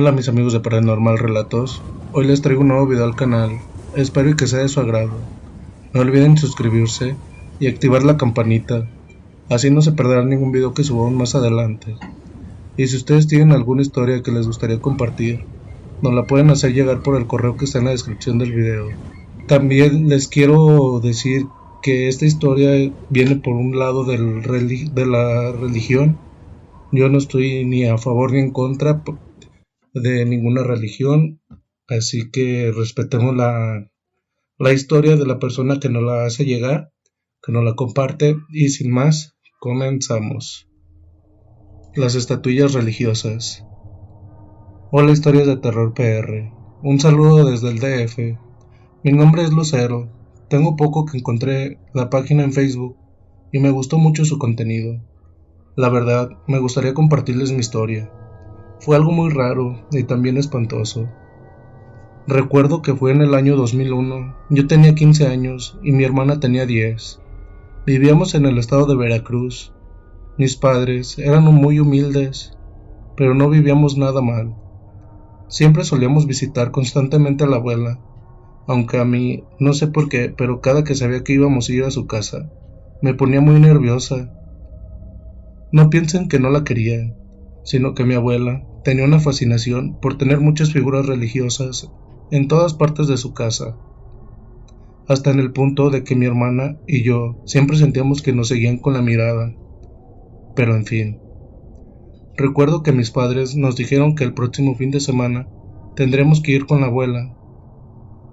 Hola mis amigos de Paranormal Relatos, hoy les traigo un nuevo video al canal, espero que sea de su agrado. No olviden suscribirse y activar la campanita, así no se perderán ningún video que subamos más adelante. Y si ustedes tienen alguna historia que les gustaría compartir, nos la pueden hacer llegar por el correo que está en la descripción del video. También les quiero decir que esta historia viene por un lado de la religión. Yo no estoy ni a favor ni en contra de ninguna religión, así que respetemos la historia de la persona que nos la hace llegar, que nos la comparte, y sin más, comenzamos. Las estatuillas religiosas. Hola Historias de Terror PR, un saludo desde el DF. Mi nombre es Lucero, tengo poco que encontré la página en Facebook y me gustó mucho su contenido. La verdad, me gustaría compartirles mi historia. Fue algo muy raro y también espantoso. Recuerdo que fue en el año 2001, yo tenía 15 años y mi hermana tenía 10. Vivíamos en el estado de Veracruz. Mis padres eran muy humildes, pero no vivíamos nada mal. Siempre solíamos visitar constantemente a la abuela, aunque a mí, no sé por qué, pero cada que sabía que íbamos a ir a su casa, me ponía muy nerviosa. No piensen que no la quería, sino que mi abuela tenía una fascinación por tener muchas figuras religiosas en todas partes de su casa, hasta en el punto de que mi hermana y yo siempre sentíamos que nos seguían con la mirada. Pero en fin, recuerdo que mis padres nos dijeron que el próximo fin de semana tendremos que ir con la abuela.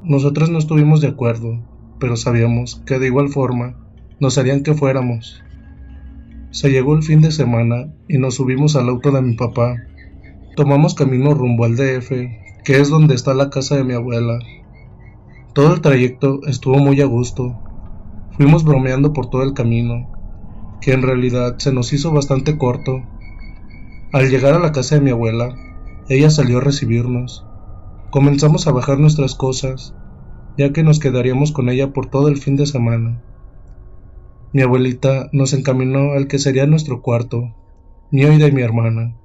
Nosotros no estuvimos de acuerdo, pero sabíamos que de igual forma nos harían que fuéramos. Se llegó el fin de semana y nos subimos al auto de mi papá. Tomamos camino rumbo al DF, que es donde está la casa de mi abuela. Todo el trayecto estuvo muy a gusto. Fuimos bromeando por todo el camino, que en realidad se nos hizo bastante corto. Al llegar a la casa de mi abuela, ella salió a recibirnos. Comenzamos a bajar nuestras cosas, ya que nos quedaríamos con ella por todo el fin de semana. Mi abuelita nos encaminó al que sería nuestro cuarto, mío y de mi hermana.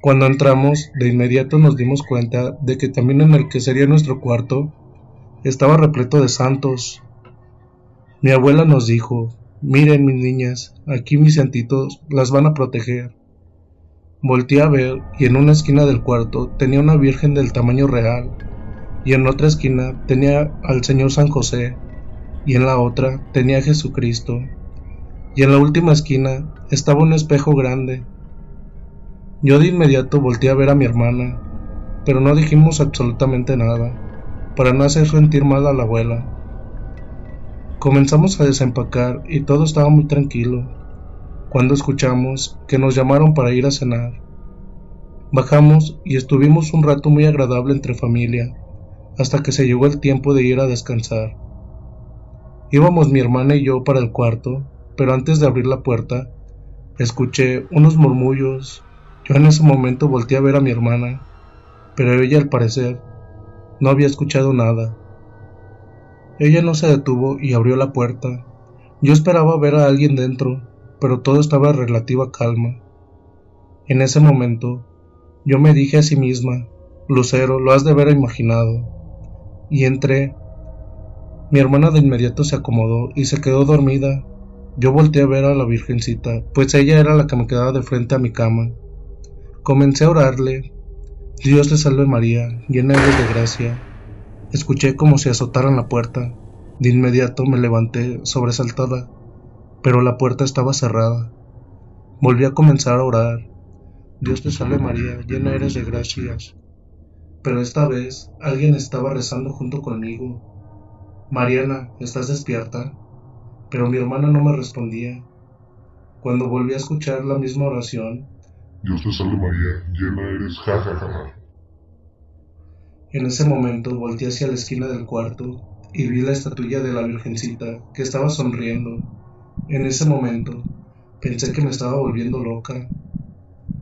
Cuando entramos, de inmediato nos dimos cuenta de que también en el que sería nuestro cuarto estaba repleto de santos. Mi abuela nos dijo: miren mis niñas, aquí mis santitos las van a proteger. Volteé a ver y en una esquina del cuarto tenía una virgen del tamaño real, y en otra esquina tenía al Señor San José, y en la otra tenía a Jesucristo, y en la última esquina estaba un espejo grande. Yo de inmediato volteé a ver a mi hermana, pero no dijimos absolutamente nada, para no hacer sentir mal a la abuela. Comenzamos a desempacar y todo estaba muy tranquilo, cuando escuchamos que nos llamaron para ir a cenar. Bajamos y estuvimos un rato muy agradable entre familia, hasta que se llegó el tiempo de ir a descansar. Íbamos mi hermana y yo para el cuarto, pero antes de abrir la puerta, escuché unos murmullos. Yo en ese momento volteé a ver a mi hermana, pero ella al parecer no había escuchado nada. Ella no se detuvo y abrió la puerta. Yo esperaba ver a alguien dentro, pero todo estaba en relativa calma. En ese momento, yo me dije a sí misma: Lucero, lo has de haber imaginado. Y entré. Mi hermana de inmediato se acomodó y se quedó dormida. Yo volteé a ver a la Virgencita, pues ella era la que me quedaba de frente a mi cama. Comencé a orarle: Dios te salve María, llena eres de gracia. Escuché como si azotaran la puerta. De inmediato me levanté sobresaltada, pero la puerta estaba cerrada. Volví a comenzar a orar: Dios te salve María, llena eres de gracias. Pero esta vez alguien estaba rezando junto conmigo. Mariana, ¿estás despierta? Pero mi hermana no me respondía. Cuando volví a escuchar la misma oración: Dios te salve María, llena eres, ja ja ja ja. En ese momento volteé hacia la esquina del cuarto y vi la estatuilla de la Virgencita que estaba sonriendo. En ese momento pensé que me estaba volviendo loca.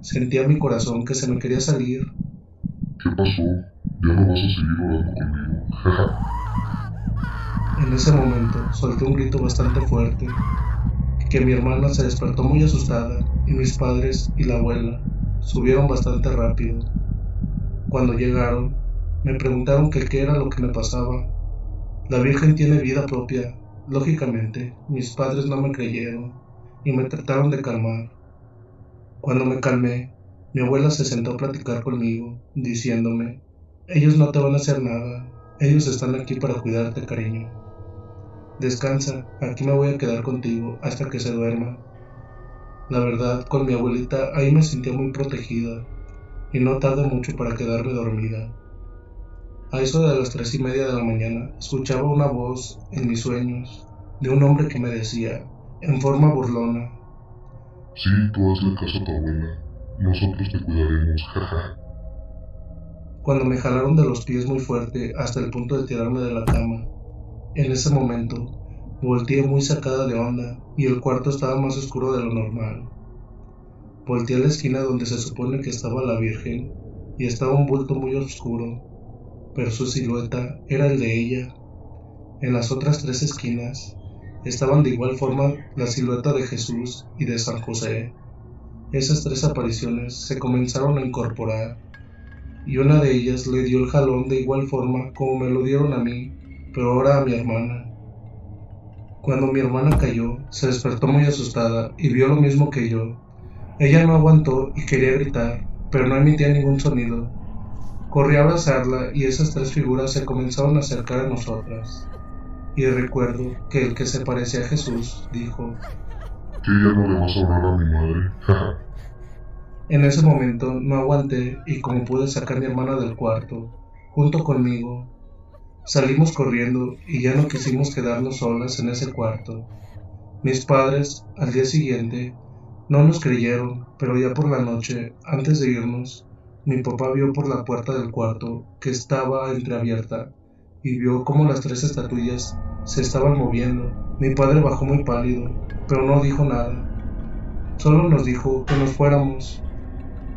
Sentía mi corazón que se me quería salir. ¿Qué pasó? ¿Ya no vas a seguir orando conmigo? Ja ja. En ese momento solté un grito bastante fuerte, que mi hermana se despertó muy asustada y mis padres y la abuela subieron bastante rápido. Cuando llegaron, me preguntaron que qué era lo que me pasaba. La Virgen tiene vida propia. Lógicamente, mis padres no me creyeron y me trataron de calmar. Cuando me calmé, mi abuela se sentó a platicar conmigo, diciéndome: ellos no te van a hacer nada, ellos están aquí para cuidarte, cariño. Descansa, aquí me voy a quedar contigo hasta que se duerma. La verdad, con mi abuelita ahí me sentía muy protegida y no tardé mucho para quedarme dormida. A eso de las 3:30 de la mañana, escuchaba una voz en mis sueños de un hombre que me decía, en forma burlona: Sí, tú hazle caso a tu abuela. Nosotros te cuidaremos, jaja. Cuando me jalaron de los pies muy fuerte hasta el punto de tirarme de la cama. En ese momento, volteé muy sacada de onda y el cuarto estaba más oscuro de lo normal. Volteé a la esquina donde se supone que estaba la Virgen y estaba un bulto muy oscuro, pero su silueta era el de ella. En las otras 3 esquinas estaban de igual forma la silueta de Jesús y de San José. Esas 3 apariciones se comenzaron a incorporar y una de ellas le dio el jalón de igual forma como me lo dieron a mí, pero ahora a mi hermana. Cuando mi hermana cayó, se despertó muy asustada y vio lo mismo que yo. Ella no aguantó y quería gritar, pero no emitía ningún sonido. Corrí a abrazarla y esas 3 figuras se comenzaron a acercar a nosotras. Y recuerdo que el que se parecía a Jesús dijo: Que ya no le vas a hablar a mi madre, jaja. En ese momento no aguanté y como pude sacar a mi hermana del cuarto, junto conmigo. Salimos corriendo y ya no quisimos quedarnos solas en ese cuarto. Mis padres, al día siguiente, no nos creyeron, pero ya por la noche, antes de irnos, mi papá vio por la puerta del cuarto que estaba entreabierta y vio cómo las 3 estatuillas se estaban moviendo. Mi padre bajó muy pálido, pero no dijo nada. Solo nos dijo que nos fuéramos.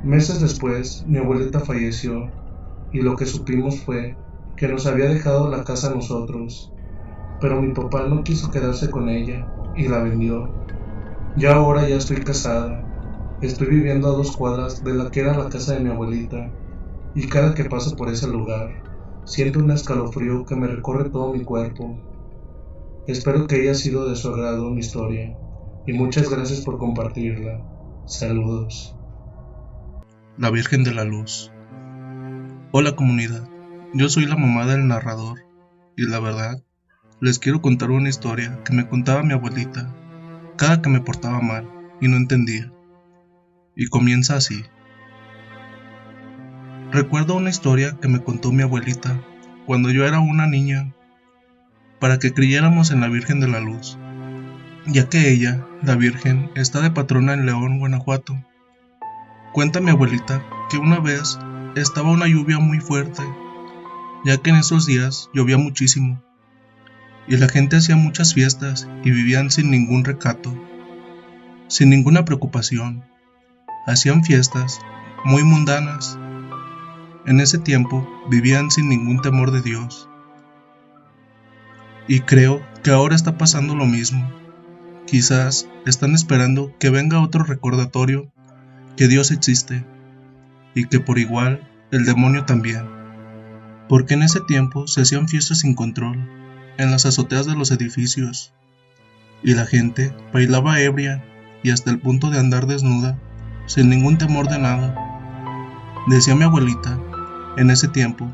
Meses después, mi abuelita falleció y lo que supimos fue que nos había dejado la casa a nosotros, pero mi papá no quiso quedarse con ella y la vendió. Yo ahora ya estoy casada, estoy viviendo a 2 cuadras de la que era la casa de mi abuelita y cada que paso por ese lugar siento un escalofrío que me recorre todo mi cuerpo. Espero que haya sido de su agrado mi historia y muchas gracias por compartirla. Saludos. La Virgen de la Luz. Hola comunidad, yo soy la mamá del narrador y la verdad, les quiero contar una historia que me contaba mi abuelita cada que me portaba mal y no entendía. Y comienza así. Recuerdo una historia que me contó mi abuelita cuando yo era una niña para que creyéramos en la Virgen de la Luz, ya que ella, la Virgen, está de patrona en León, Guanajuato. Cuenta mi abuelita que una vez estaba una lluvia muy fuerte, ya que en esos días llovía muchísimo, y la gente hacía muchas fiestas y vivían sin ningún recato, sin ninguna preocupación. Hacían fiestas muy mundanas. En ese tiempo vivían sin ningún temor de Dios. Y creo que ahora está pasando lo mismo. Quizás están esperando que venga otro recordatorio que Dios existe y que por igual el demonio también, porque en ese tiempo se hacían fiestas sin control en las azoteas de los edificios y la gente bailaba ebria y hasta el punto de andar desnuda sin ningún temor de nada. Decía mi abuelita, en ese tiempo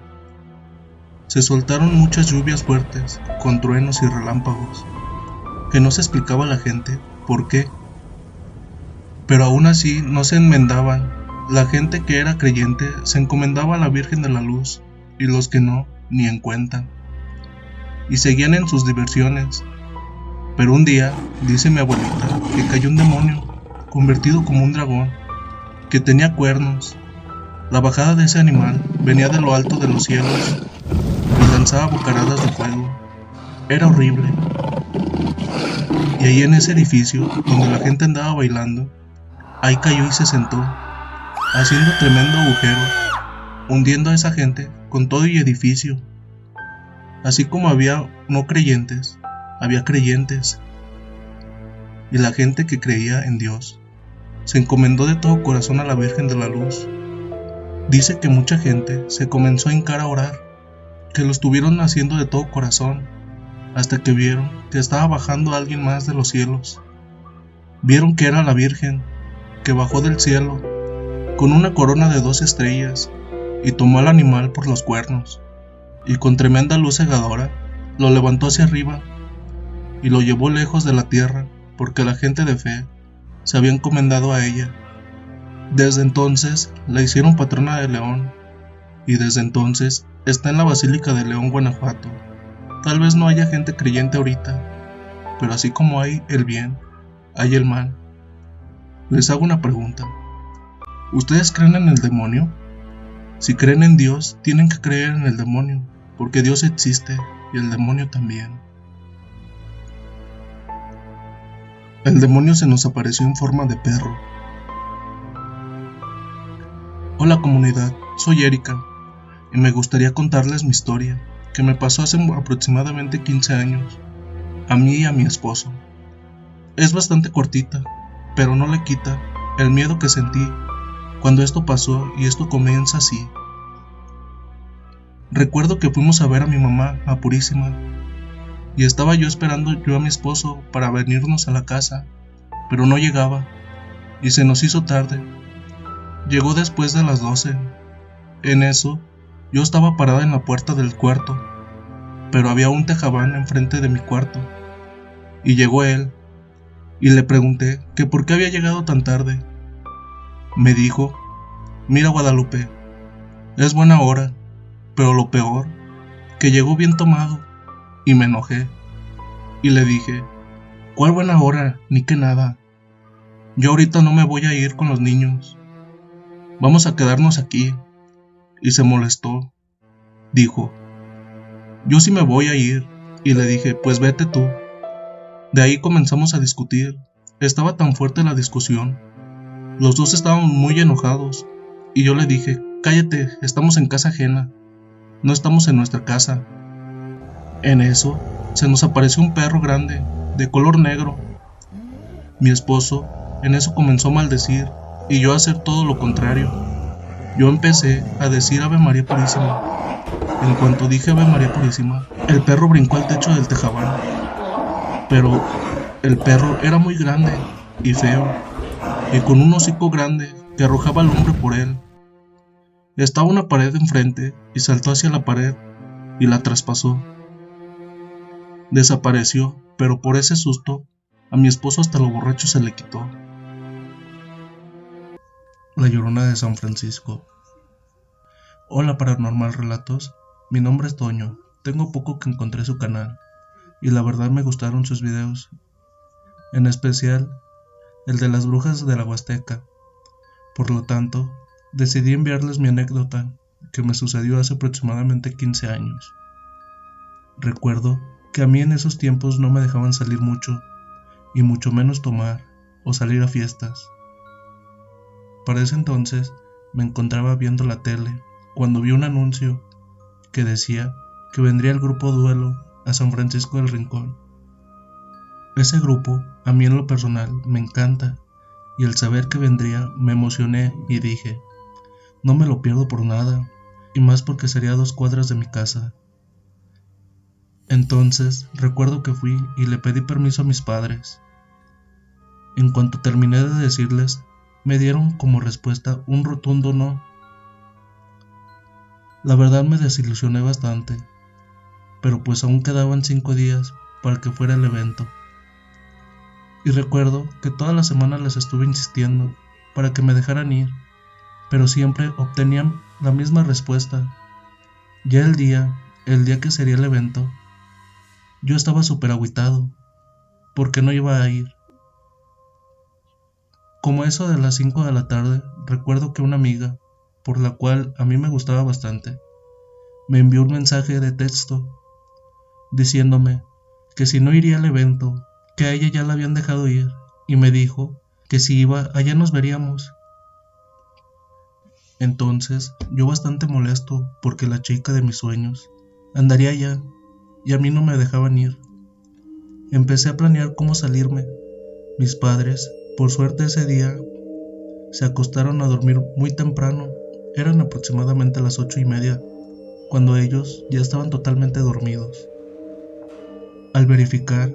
se soltaron muchas lluvias fuertes con truenos y relámpagos que no se explicaba a la gente por qué. Pero aún así no se enmendaban. La gente que era creyente se encomendaba a la Virgen de la Luz y los que no, ni en cuenta. Y seguían en sus diversiones. Pero un día, dice mi abuelita, que cayó un demonio, convertido como un dragón, que tenía cuernos. La bajada de ese animal venía de lo alto de los cielos y lanzaba bocaradas de fuego. Era horrible. Y ahí en ese edificio, donde la gente andaba bailando, ahí cayó y se sentó, haciendo tremendo agujero, hundiendo a esa gente con todo y edificio. Así como había no creyentes, había creyentes. Y la gente que creía en Dios se encomendó de todo corazón a la Virgen de la Luz. Dice que mucha gente se comenzó a hincar a orar, que lo estuvieron haciendo de todo corazón, hasta que vieron que estaba bajando alguien más de los cielos. Vieron que era la Virgen, que bajó del cielo, con una corona de 2 estrellas, y tomó al animal por los cuernos, y con tremenda luz cegadora, lo levantó hacia arriba, y lo llevó lejos de la tierra, porque la gente de fe se había encomendado a ella. Desde entonces la hicieron patrona de León, y desde entonces está en la Basílica de León, Guanajuato. Tal vez no haya gente creyente ahorita, pero así como hay el bien, hay el mal. Les hago una pregunta. ¿Ustedes creen en el demonio? Si creen en Dios, tienen que creer en el demonio, porque Dios existe y el demonio también. El demonio se nos apareció en forma de perro. Hola comunidad, soy Erika, y me gustaría contarles mi historia, que me pasó hace aproximadamente 15 años, a mí y a mi esposo. Es bastante cortita, pero no le quita el miedo que sentí cuando esto pasó, y esto comienza así. Recuerdo que fuimos a ver a mi mamá a Purísima, y estaba yo esperando a mi esposo para venirnos a la casa, pero no llegaba, y se nos hizo tarde. Llegó después de las 12. En eso, yo estaba parada en la puerta del cuarto, pero había un tejabán enfrente de mi cuarto, y llegó él, y le pregunté que por qué había llegado tan tarde. Me dijo: mira Guadalupe, es buena hora, pero lo peor, que llegó bien tomado, y me enojé, y le dije: ¿cuál buena hora? Ni que nada. Yo ahorita no me voy a ir con los niños. Vamos a quedarnos aquí. Y se molestó. Dijo: yo sí me voy a ir. Y le dije: pues vete tú. De ahí comenzamos a discutir. Estaba tan fuerte la discusión. Los dos estaban muy enojados. Y yo le dije: cállate, estamos en casa ajena. No estamos en nuestra casa. En eso, se nos apareció un perro grande, de color negro. Mi esposo, en eso comenzó a maldecir, y yo a hacer todo lo contrario. Yo empecé a decir Ave María Purísima. En cuanto dije Ave María Purísima, el perro brincó al techo del tejabán. Pero el perro era muy grande y feo, y con un hocico grande que arrojaba al hombre por él. Estaba una pared enfrente y saltó hacia la pared y la traspasó. Desapareció, pero por ese susto, a mi esposo hasta lo borracho se le quitó. La Llorona de San Francisco. Hola Paranormal Relatos, mi nombre es Toño. Tengo poco que encontré su canal, y la verdad me gustaron sus videos, en especial el de las brujas de la Huasteca. Por lo tanto, decidí enviarles mi anécdota, que me sucedió hace aproximadamente 15 años. Recuerdo que a mí en esos tiempos no me dejaban salir mucho, y mucho menos tomar o salir a fiestas. Para ese entonces me encontraba viendo la tele cuando vi un anuncio que decía que vendría el grupo Duelo a San Francisco del Rincón. Ese grupo a mí en lo personal me encanta, y al saber que vendría me emocioné y dije: no me lo pierdo por nada, y más porque sería a 2 cuadras de mi casa. Entonces recuerdo que fui y le pedí permiso a mis padres. En cuanto terminé de decirles, me dieron como respuesta un rotundo no. La verdad me desilusioné bastante, pero pues aún quedaban 5 días para que fuera el evento. Y recuerdo que toda la semana les estuve insistiendo para que me dejaran ir, pero siempre obtenían la misma respuesta. Ya el día que sería el evento, yo estaba súper agüitado, porque no iba a ir. Como eso de las 5 de la tarde, recuerdo que una amiga, por la cual a mí me gustaba bastante, me envió un mensaje de texto diciéndome que si no iría al evento, que a ella ya la habían dejado ir, y me dijo que si iba, allá nos veríamos. Entonces, yo bastante molesto porque la chica de mis sueños andaría allá y a mí no me dejaban ir. Empecé a planear cómo salirme. Mis padres, por suerte ese día, se acostaron a dormir muy temprano Eran aproximadamente las 8:30, cuando ellos ya estaban totalmente dormidos. Al verificar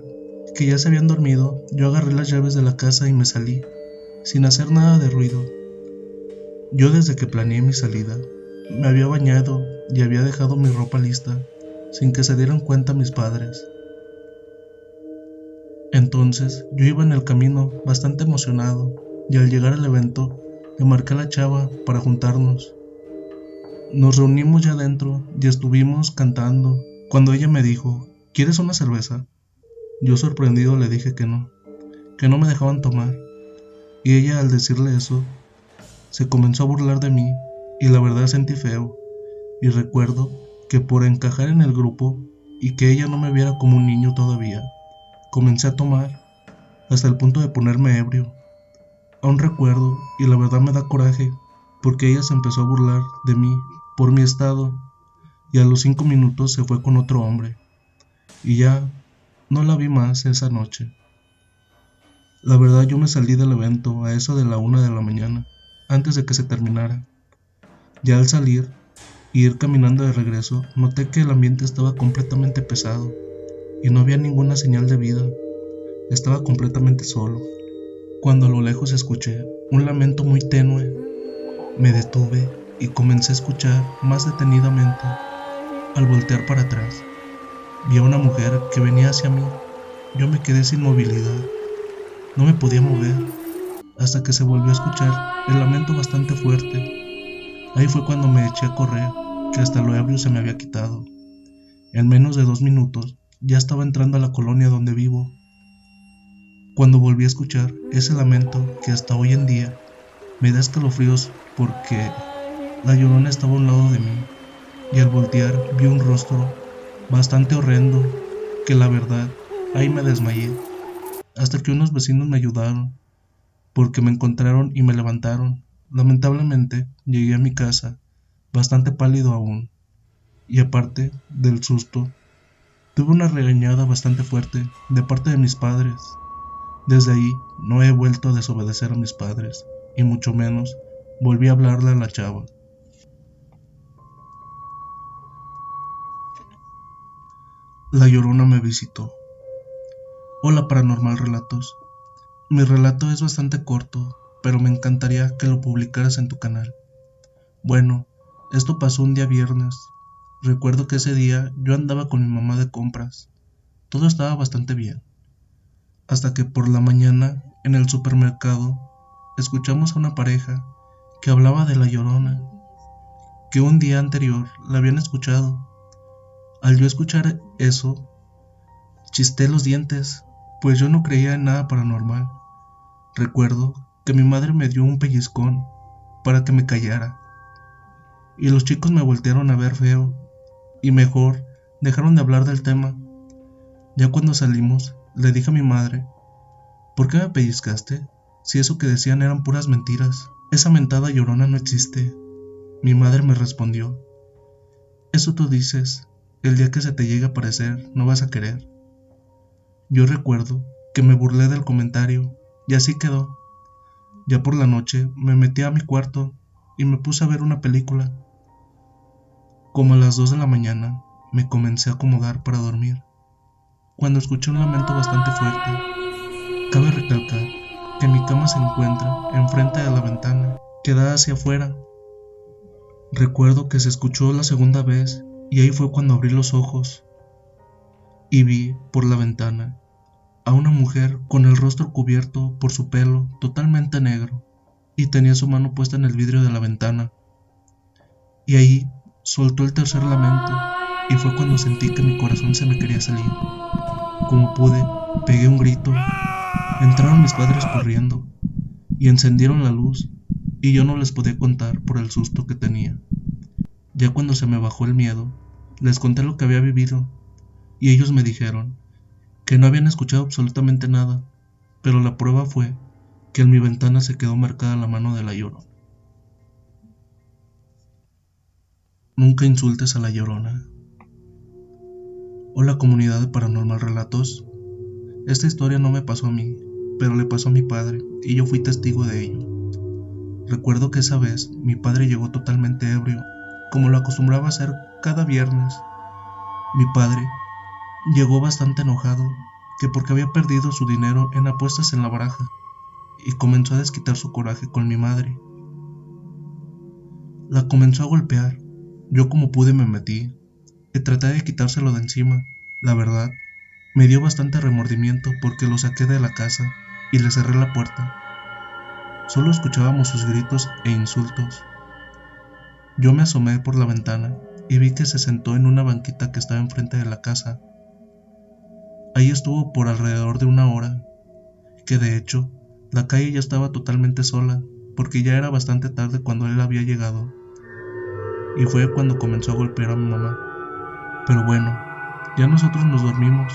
que ya se habían dormido, yo agarré las llaves de la casa y me salí, sin hacer nada de ruido. Yo desde que planeé mi salida, me había bañado y había dejado mi ropa lista, sin que se dieran cuenta mis padres. Entonces yo iba en el camino bastante emocionado y al llegar al evento le marqué a la chava para juntarnos. Nos reunimos ya adentro y estuvimos cantando cuando ella me dijo, ¿quieres una cerveza? Yo sorprendido le dije que no me dejaban tomar, y ella al decirle eso se comenzó a burlar de mí y la verdad sentí feo, y recuerdo que por encajar en el grupo y que ella no me viera como un niño todavía, comencé a tomar hasta el punto de ponerme ebrio. Aún recuerdo y la verdad me da coraje porque ella se empezó a burlar de mí por mi estado y a los 5 minutos se fue con otro hombre y ya no la vi más esa noche. La verdad yo me salí del evento a eso de la 1 de la mañana antes de que se terminara. Ya al salir y ir caminando de regreso noté que el ambiente estaba completamente pesado y no había ninguna señal de vida. Estaba completamente solo. Cuando a lo lejos escuché un lamento muy tenue, me detuve y comencé a escuchar más detenidamente. Al voltear para atrás, vi a una mujer que venía hacia mí. Yo me quedé sin movilidad. No me podía mover hasta que se volvió a escuchar el lamento bastante fuerte. Ahí fue cuando me eché a correr, que hasta lo ebrio se me había quitado. En menos de 2 minutos ya estaba entrando a la colonia donde vivo. Cuando volví a escuchar ese lamento que hasta hoy en día me da escalofríos porque la Llorona estaba a un lado de mí y al voltear vi un rostro bastante horrendo que la verdad ahí me desmayé hasta que unos vecinos me ayudaron porque me encontraron y me levantaron. Lamentablemente llegué a mi casa bastante pálido aún y aparte del susto tuve una regañada bastante fuerte de parte de mis padres. Desde ahí no he vuelto a desobedecer a mis padres y mucho menos volví a hablarle a la chava. La Llorona me visitó. Hola Paranormal Relatos. Mi relato es bastante corto, pero me encantaría que lo publicaras en tu canal. Bueno, esto pasó un día viernes. Recuerdo que ese día yo andaba con mi mamá de compras. Todo estaba bastante bien. Hasta que por la mañana, en el supermercado, escuchamos a una pareja que hablaba de la Llorona, que un día anterior la habían escuchado. Al yo escuchar eso, chisté los dientes, pues yo no creía en nada paranormal. Recuerdo que mi madre me dio un pellizcón para que me callara, y los chicos me voltearon a ver feo, y mejor dejaron de hablar del tema. Ya cuando salimos, le dije a mi madre, ¿por qué me pellizcaste? Si eso que decían eran puras mentiras. Esa mentada Llorona no existe. Mi madre me respondió, eso tú dices, el día que se te llegue a aparecer no vas a querer. Yo recuerdo que me burlé del comentario y así quedó. Ya por la noche me metí a mi cuarto y me puse a ver una película. Como a las 2 de la mañana me comencé a acomodar para dormir, cuando escuché un lamento bastante fuerte. Cabe recalcar que mi cama se encuentra enfrente de la ventana, que da hacia afuera. Recuerdo que se escuchó la segunda vez y ahí fue cuando abrí los ojos y vi por la ventana a una mujer con el rostro cubierto por su pelo totalmente negro y tenía su mano puesta en el vidrio de la ventana. Y ahí soltó el tercer lamento y fue cuando sentí que mi corazón se me quería salir. Como pude, pegué un grito. Entraron mis padres corriendo y encendieron la luz y yo no les podía contar por el susto que tenía. Ya cuando se me bajó el miedo, les conté lo que había vivido y ellos me dijeron que no habían escuchado absolutamente nada, pero la prueba fue que en mi ventana se quedó marcada la mano de la Llorona. Nunca insultes a la Llorona. Hola comunidad de Paranormal Relatos. Esta historia no me pasó a mí, pero le pasó a mi padre y yo fui testigo de ello. Recuerdo que esa vez mi padre llegó totalmente ebrio, como lo acostumbraba a hacer cada viernes. Mi padre llegó bastante enojado, que porque había perdido su dinero en apuestas en la baraja, y comenzó a desquitar su coraje con mi madre. La comenzó a golpear. Yo como pude me metí y traté de quitárselo de encima. La verdad, me dio bastante remordimiento porque lo saqué de la casa y le cerré la puerta. Solo escuchábamos sus gritos e insultos. Yo me asomé por la ventana y vi que se sentó en una banquita que estaba enfrente de la casa. Ahí estuvo por alrededor de una hora, que de hecho, la calle ya estaba totalmente sola, porque ya era bastante tarde cuando él había llegado. Y fue cuando comenzó a golpear a mi mamá. Pero bueno, ya nosotros nos dormimos,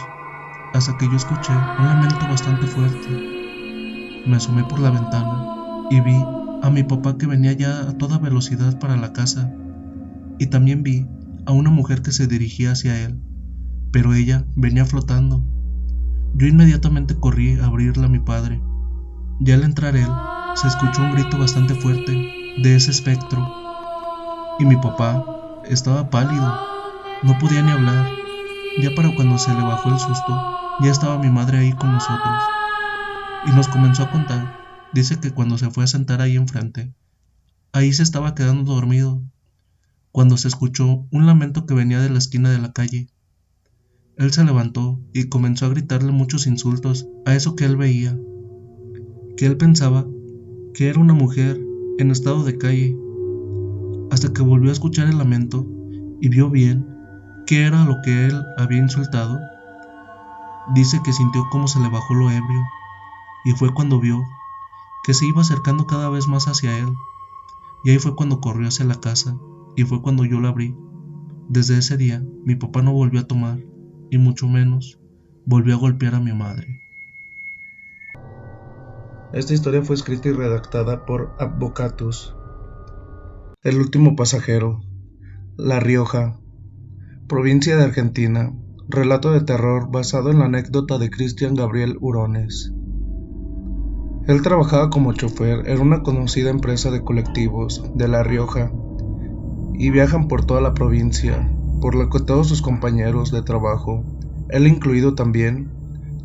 hasta que yo escuché un lamento bastante fuerte. Me asomé por la ventana y vi a mi papá que venía ya a toda velocidad para la casa, y también vi a una mujer que se dirigía hacia él, pero ella venía flotando. Yo inmediatamente corrí a abrirle a mi padre. Ya al entrar él, se escuchó un grito bastante fuerte de ese espectro, y mi papá estaba pálido, no podía ni hablar. Ya para cuando se le bajó el susto, ya estaba mi madre ahí con nosotros, y nos comenzó a contar. Dice que cuando se fue a sentar ahí enfrente, ahí se estaba quedando dormido, cuando se escuchó un lamento que venía de la esquina de la calle. Él se levantó y comenzó a gritarle muchos insultos a eso que él veía, que él pensaba que era una mujer en estado de calle, hasta que volvió a escuchar el lamento y vio bien qué era lo que él había insultado. Dice que sintió cómo se le bajó lo ebrio, y fue cuando vio que se iba acercando cada vez más hacia él, y ahí fue cuando corrió hacia la casa, y fue cuando yo la abrí. Desde ese día, mi papá no volvió a tomar, y mucho menos volvió a golpear a mi madre. Esta historia fue escrita y redactada por Advocatus. El último pasajero. La Rioja, provincia de Argentina. Relato de terror basado en la anécdota de Cristian Gabriel Hurones. Él trabajaba como chofer en una conocida empresa de colectivos de La Rioja y viajan por toda la provincia, por lo que todos sus compañeros de trabajo, él incluido también,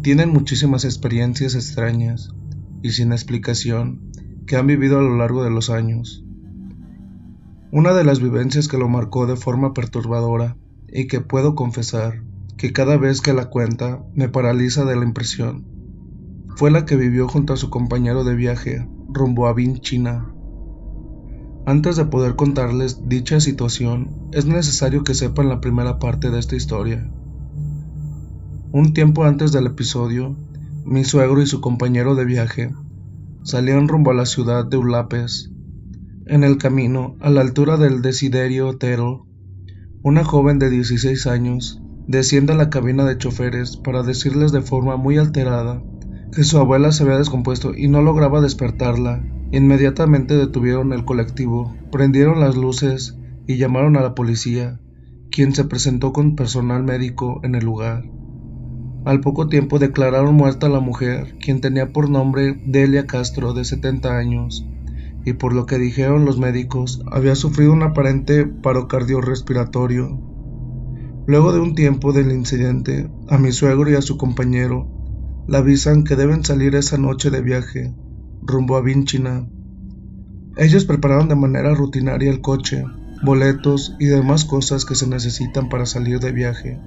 tienen muchísimas experiencias extrañas y sin explicación que han vivido a lo largo de los años. Una de las vivencias que lo marcó de forma perturbadora y que puedo confesar que cada vez que la cuenta me paraliza de la impresión, fue la que vivió junto a su compañero de viaje rumbo a Vinh, China. Antes de poder contarles dicha situación, es necesario que sepan la primera parte de esta historia. Un tiempo antes del episodio, mi suegro y su compañero de viaje salían rumbo a la ciudad de Ulapes. En el camino, a la altura del Desiderio Hotel, una joven de 16 años desciende a la cabina de choferes para decirles de forma muy alterada que su abuela se había descompuesto y no lograba despertarla. Inmediatamente detuvieron el colectivo, prendieron las luces y llamaron a la policía, quien se presentó con personal médico en el lugar. Al poco tiempo declararon muerta a la mujer, quien tenía por nombre Delia Castro, de 70 años, y por lo que dijeron los médicos, había sufrido un aparente paro cardiorrespiratorio. Luego de un tiempo del incidente, a mi suegro y a su compañero le avisan que deben salir esa noche de viaje rumbo a Vinh, China. Ellos prepararon de manera rutinaria el coche, boletos y demás cosas que se necesitan para salir de viaje.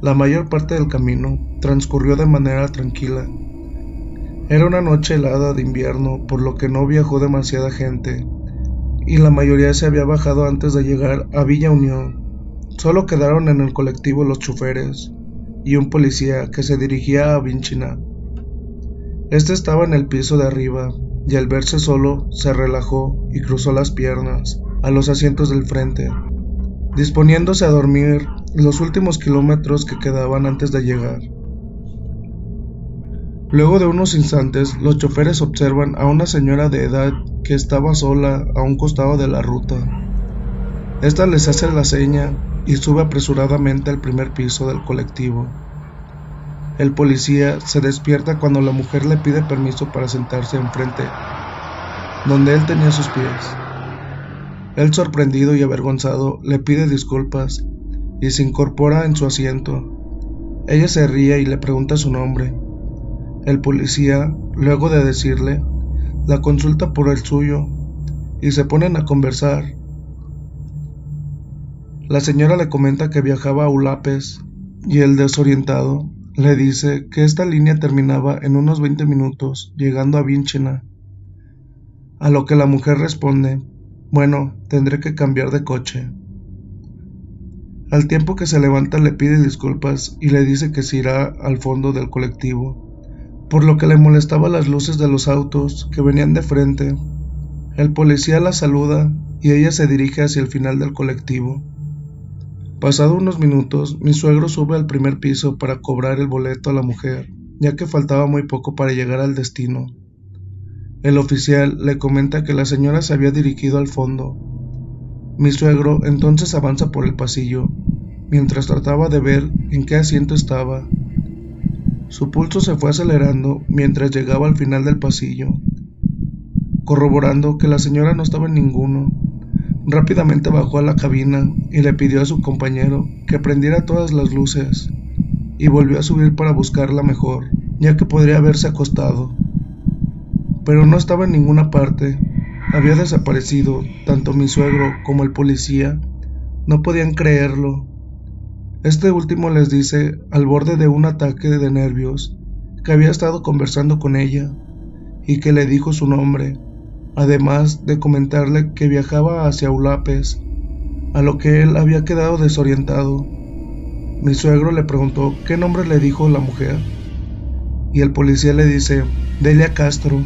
La mayor parte del camino transcurrió de manera tranquila. Era una noche helada de invierno, por lo que no viajó demasiada gente, y la mayoría se había bajado antes de llegar a Villa Unión. Solo quedaron en el colectivo los choferes y un policía que se dirigía a Vinh, China. Este estaba en el piso de arriba, y al verse solo, se relajó y cruzó las piernas a los asientos del frente, disponiéndose a dormir los últimos kilómetros que quedaban antes de llegar. Luego de unos instantes, los choferes observan a una señora de edad que estaba sola a un costado de la ruta. Esta les hace la seña y sube apresuradamente al primer piso del colectivo. El policía se despierta cuando la mujer le pide permiso para sentarse enfrente. donde él tenía sus pies. Él, sorprendido y avergonzado, le pide disculpas y se incorpora en su asiento. Ella se ríe y le pregunta su nombre. El policía, luego de decirle, la consulta por el suyo y se ponen a conversar. La señora le comenta que viajaba a Ulapes y el desorientado le dice que esta línea terminaba en unos 20 minutos llegando a Vinchina, a lo que la mujer responde, bueno, tendré que cambiar de coche. Al tiempo que se levanta le pide disculpas y le dice que se irá al fondo del colectivo, por lo que le molestaba las luces de los autos que venían de frente. El policía la saluda y ella se dirige hacia el final del colectivo. Pasado unos minutos, mi suegro sube al primer piso para cobrar el boleto a la mujer, ya que faltaba muy poco para llegar al destino. El oficial le comenta que la señora se había dirigido al fondo. Mi suegro entonces avanza por el pasillo, mientras trataba de ver en qué asiento estaba. Su pulso se fue acelerando mientras llegaba al final del pasillo, corroborando que la señora no estaba en ninguno. Rápidamente bajó a la cabina y le pidió a su compañero que prendiera todas las luces y volvió a subir para buscarla mejor, ya que podría haberse acostado. Pero no estaba en ninguna parte, había desaparecido. Tanto mi suegro como el policía no podían creerlo. Este último les dice, al borde de un ataque de nervios, que había estado conversando con ella y que le dijo su nombre, además de comentarle que viajaba hacia Ulapes, a lo que él había quedado desorientado. Mi suegro le preguntó qué nombre le dijo la mujer, y el policía le dice, Delia Castro.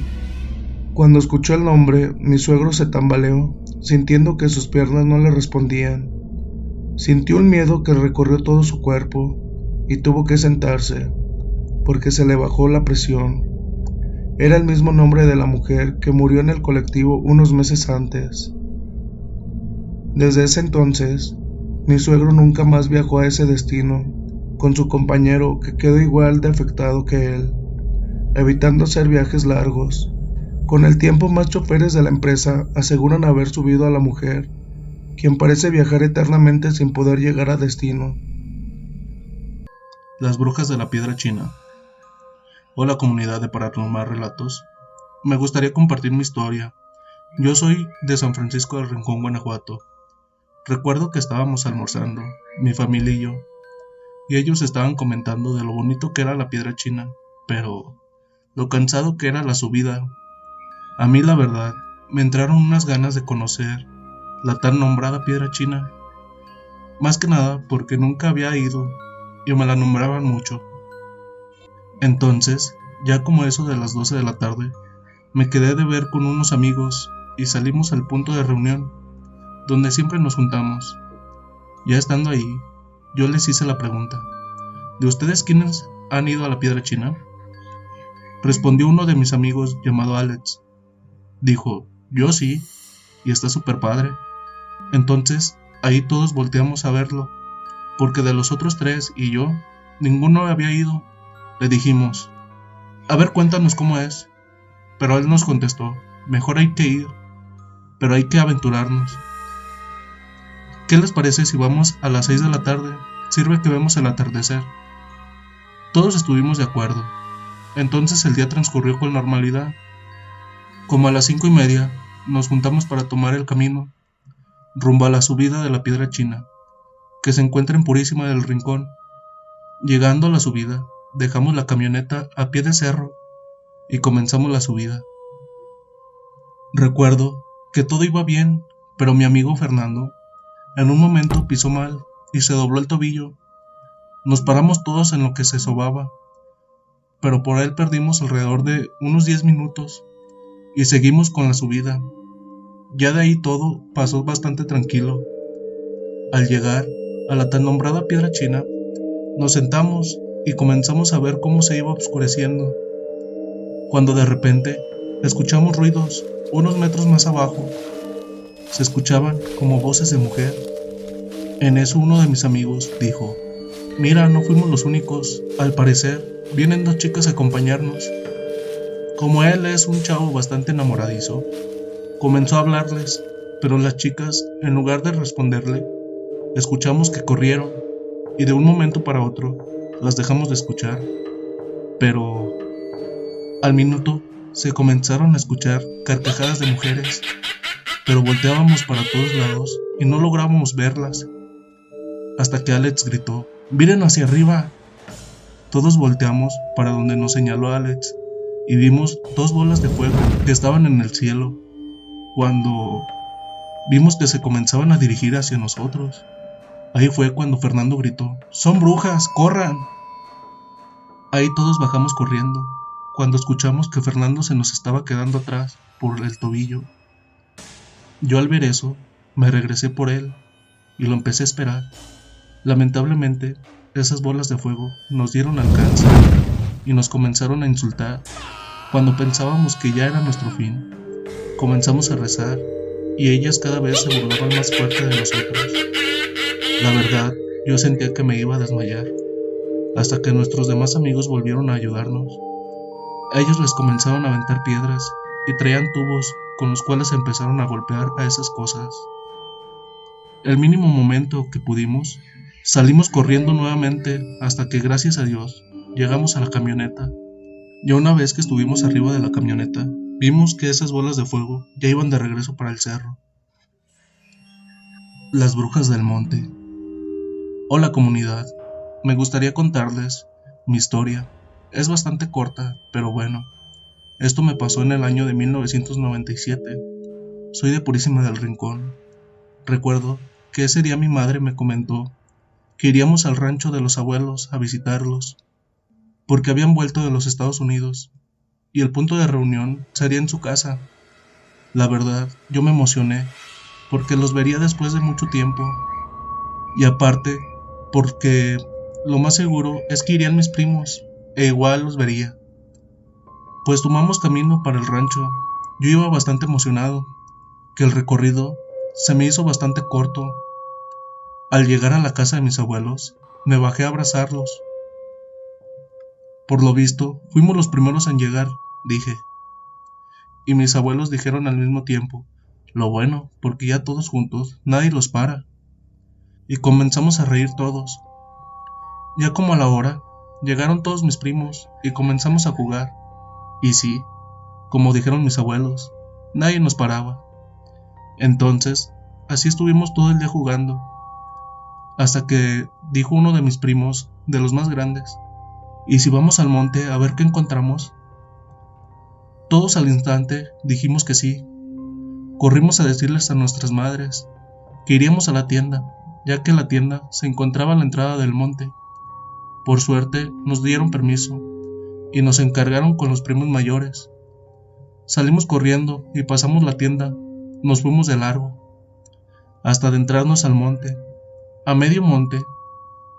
Cuando escuchó el nombre, mi suegro se tambaleó, sintiendo que sus piernas no le respondían. Sintió un miedo que recorrió todo su cuerpo, y tuvo que sentarse, porque se le bajó la presión. Era el mismo nombre de la mujer que murió en el colectivo unos meses antes. Desde ese entonces, mi suegro nunca más viajó a ese destino, con su compañero que quedó igual de afectado que él, evitando hacer viajes largos. Con el tiempo, más choferes de la empresa aseguran haber subido a la mujer, quien parece viajar eternamente sin poder llegar a destino. Las brujas de la piedra china. Hola comunidad de Paranormal Relatos, me gustaría compartir mi historia. Yo soy de San Francisco del Rincón, Guanajuato. Recuerdo que estábamos almorzando, mi familia y yo, y ellos estaban comentando de lo bonito que era la piedra china, pero lo cansado que era la subida. A mí la verdad, me entraron unas ganas de conocer la tan nombrada piedra china, más que nada porque nunca había ido y me la nombraban mucho. Entonces, ya como eso de las 12 de la tarde, me quedé de ver con unos amigos y salimos al punto de reunión, donde siempre nos juntamos. Ya estando ahí, yo les hice la pregunta, ¿de ustedes quiénes han ido a la piedra china? Respondió uno de mis amigos llamado Alex. Dijo, yo sí, y está súper padre. Entonces, ahí todos volteamos a verlo, porque de los otros tres y yo, ninguno había ido. Le dijimos, a ver, cuéntanos cómo es. Pero él nos contestó, mejor hay que ir, pero hay que aventurarnos. ¿Qué les parece si vamos a las 6 de la tarde? Sirve que vemos el atardecer. Todos estuvimos de acuerdo. Entonces el día transcurrió con normalidad. Como a las 5:30, nos juntamos para tomar el camino, rumbo a la subida de la piedra china, que se encuentra en Purísima del Rincón. Llegando a la subida, dejamos la camioneta a pie de cerro y comenzamos la subida. Recuerdo que todo iba bien, pero mi amigo Fernando en un momento pisó mal y se dobló el tobillo. Nos paramos todos en lo que se sobaba, pero por él perdimos alrededor de unos 10 minutos y seguimos con la subida. Ya de ahí todo pasó bastante tranquilo. Al llegar a la tan nombrada piedra china, nos sentamos y comenzamos a ver cómo se iba oscureciendo, cuando de repente escuchamos ruidos unos metros más abajo. Se escuchaban como voces de mujer. En eso uno de mis amigos dijo, mira, no fuimos los únicos, al parecer vienen 2 chicas a acompañarnos. Como él es un chavo bastante enamoradizo, Comenzó a hablarles, pero las chicas, en lugar de responderle, escuchamos que corrieron y de un momento para otro las dejamos de escuchar. Pero al minuto se comenzaron a escuchar carcajadas de mujeres, pero volteábamos para todos lados y no lográbamos verlas, hasta que Alex gritó: ¡miren hacia arriba! Todos volteamos para donde nos señaló Alex y vimos 2 bolas de fuego que estaban en el cielo. Cuando vimos que se comenzaban a dirigir hacia nosotros, ahí fue cuando Fernando gritó: ¡son brujas! ¡corran! Ahí todos bajamos corriendo, cuando escuchamos que Fernando se nos estaba quedando atrás por el tobillo. Yo al ver eso, me regresé por él y lo empecé a esperar. Lamentablemente, esas bolas de fuego nos dieron alcance y nos comenzaron a insultar. Cuando pensábamos que ya era nuestro fin, comenzamos a rezar y ellas cada vez se burlaban más fuerte de nosotros. La verdad, yo sentía que me iba a desmayar, hasta que nuestros demás amigos volvieron a ayudarnos. A ellos les comenzaron a aventar piedras y traían tubos con los cuales empezaron a golpear a esas cosas. El mínimo momento que pudimos, salimos corriendo nuevamente hasta que, gracias a Dios, llegamos a la camioneta. Ya una vez que estuvimos arriba de la camioneta, vimos que esas bolas de fuego ya iban de regreso para el cerro. Las brujas del monte. Hola comunidad, me gustaría contarles mi historia. Es bastante corta, pero bueno. Esto me pasó en el año de 1997. Soy de Purísima del Rincón. Recuerdo que ese día mi madre me comentó que iríamos al rancho de los abuelos a visitarlos, porque habían vuelto de los Estados Unidos, y el punto de reunión sería en su casa. La verdad, yo me emocioné, porque los vería después de mucho tiempo, y aparte, porque lo más seguro es que irían mis primos, e igual los vería. Pues tomamos camino para el rancho. Yo iba bastante emocionado, que el recorrido se me hizo bastante corto. Al llegar a la casa de mis abuelos, me bajé a abrazarlos. Por lo visto, fuimos los primeros en llegar, dije. Y mis abuelos dijeron al mismo tiempo: lo bueno, porque ya todos juntos, nadie los para. Y comenzamos a reír todos. Ya como a la hora, llegaron todos mis primos y comenzamos a jugar. Y sí, como dijeron mis abuelos, nadie nos paraba. Entonces, así estuvimos todo el día jugando, hasta que dijo uno de mis primos, de los más grandes: ¿y si vamos al monte a ver qué encontramos? Todos al instante dijimos que sí. Corrimos a decirles a nuestras madres que iríamos a la tienda, ya que la tienda se encontraba a la entrada del monte. Por suerte nos dieron permiso y nos encargaron con los primos mayores. Salimos corriendo y pasamos la tienda, nos fuimos de largo, hasta adentrarnos al monte. A medio monte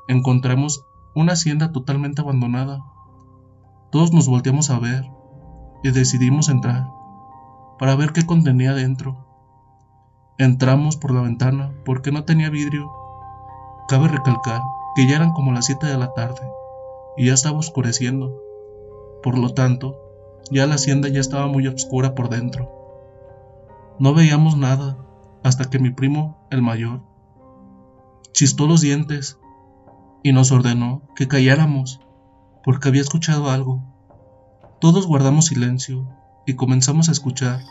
encontramos una hacienda totalmente abandonada. Todos nos volteamos a ver y decidimos entrar para ver qué contenía dentro. Entramos por la ventana porque no tenía vidrio. Cabe recalcar que ya eran como las 7 de la tarde y ya estaba oscureciendo. Por lo tanto, ya la hacienda ya estaba muy oscura por dentro. No veíamos nada hasta que mi primo, el mayor, chispó los dientes y nos ordenó que calláramos porque había escuchado algo. Todos guardamos silencio y comenzamos a escuchar.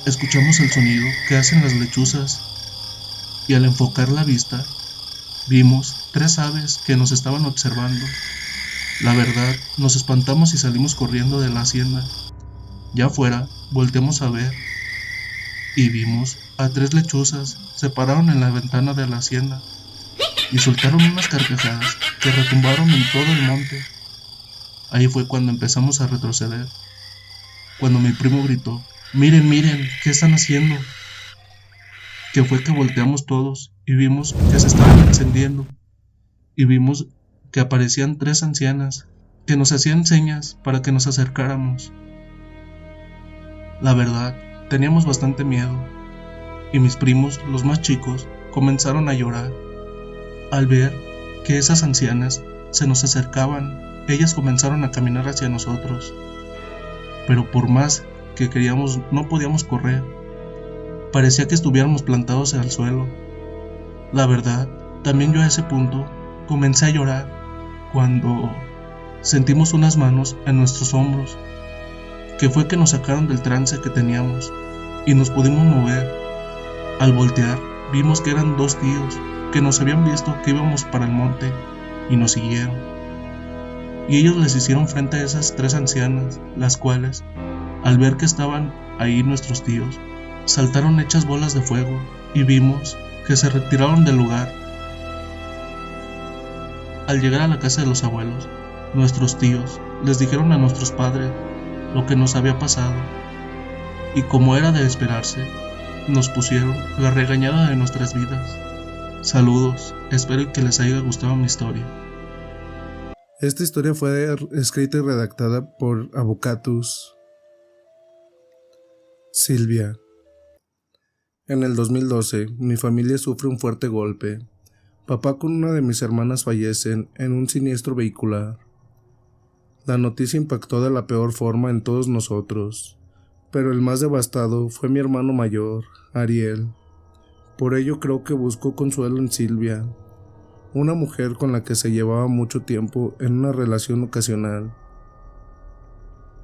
Escuchamos el sonido que hacen las lechuzas y al enfocar la vista vimos 3 aves que nos estaban observando. La verdad, nos espantamos y salimos corriendo de la hacienda. Ya afuera, volteamos a ver y vimos a 3 lechuzas se pararon en la ventana de la hacienda y soltaron unas carcajadas que retumbaron en todo el monte. Ahí fue cuando empezamos a retroceder, cuando mi primo gritó: miren, miren, ¿qué están haciendo? Que fue que volteamos todos y vimos que se estaban encendiendo y vimos que aparecían 3 ancianas que nos hacían señas para que nos acercáramos. La verdad, teníamos bastante miedo y mis primos, los más chicos, comenzaron a llorar. Al ver que esas ancianas se nos acercaban, ellas comenzaron a caminar hacia nosotros. Pero por más que no podíamos correr. Parecía que estuviéramos plantados en el suelo. La verdad, también yo a ese punto comencé a llorar cuando sentimos unas manos en nuestros hombros, que fue que nos sacaron del trance que teníamos y nos pudimos mover. Al voltear, vimos que eran 2 tíos que nos habían visto que íbamos para el monte y nos siguieron. Y ellos les hicieron frente a esas 3 ancianas, las cuales, al ver que estaban ahí nuestros tíos, saltaron hechas bolas de fuego y vimos que se retiraron del lugar. Al llegar a la casa de los abuelos, nuestros tíos les dijeron a nuestros padres lo que nos había pasado, y como era de esperarse, nos pusieron la regañada de nuestras vidas. Saludos, espero que les haya gustado mi historia. Esta historia fue escrita y redactada por Avocatus. Silvia. En el 2012, mi familia sufre un fuerte golpe. Papá con una de mis hermanas fallecen en un siniestro vehicular. La noticia impactó de la peor forma en todos nosotros, pero el más devastado fue mi hermano mayor, Ariel. Por ello creo que buscó consuelo en Silvia, una mujer con la que se llevaba mucho tiempo en una relación ocasional.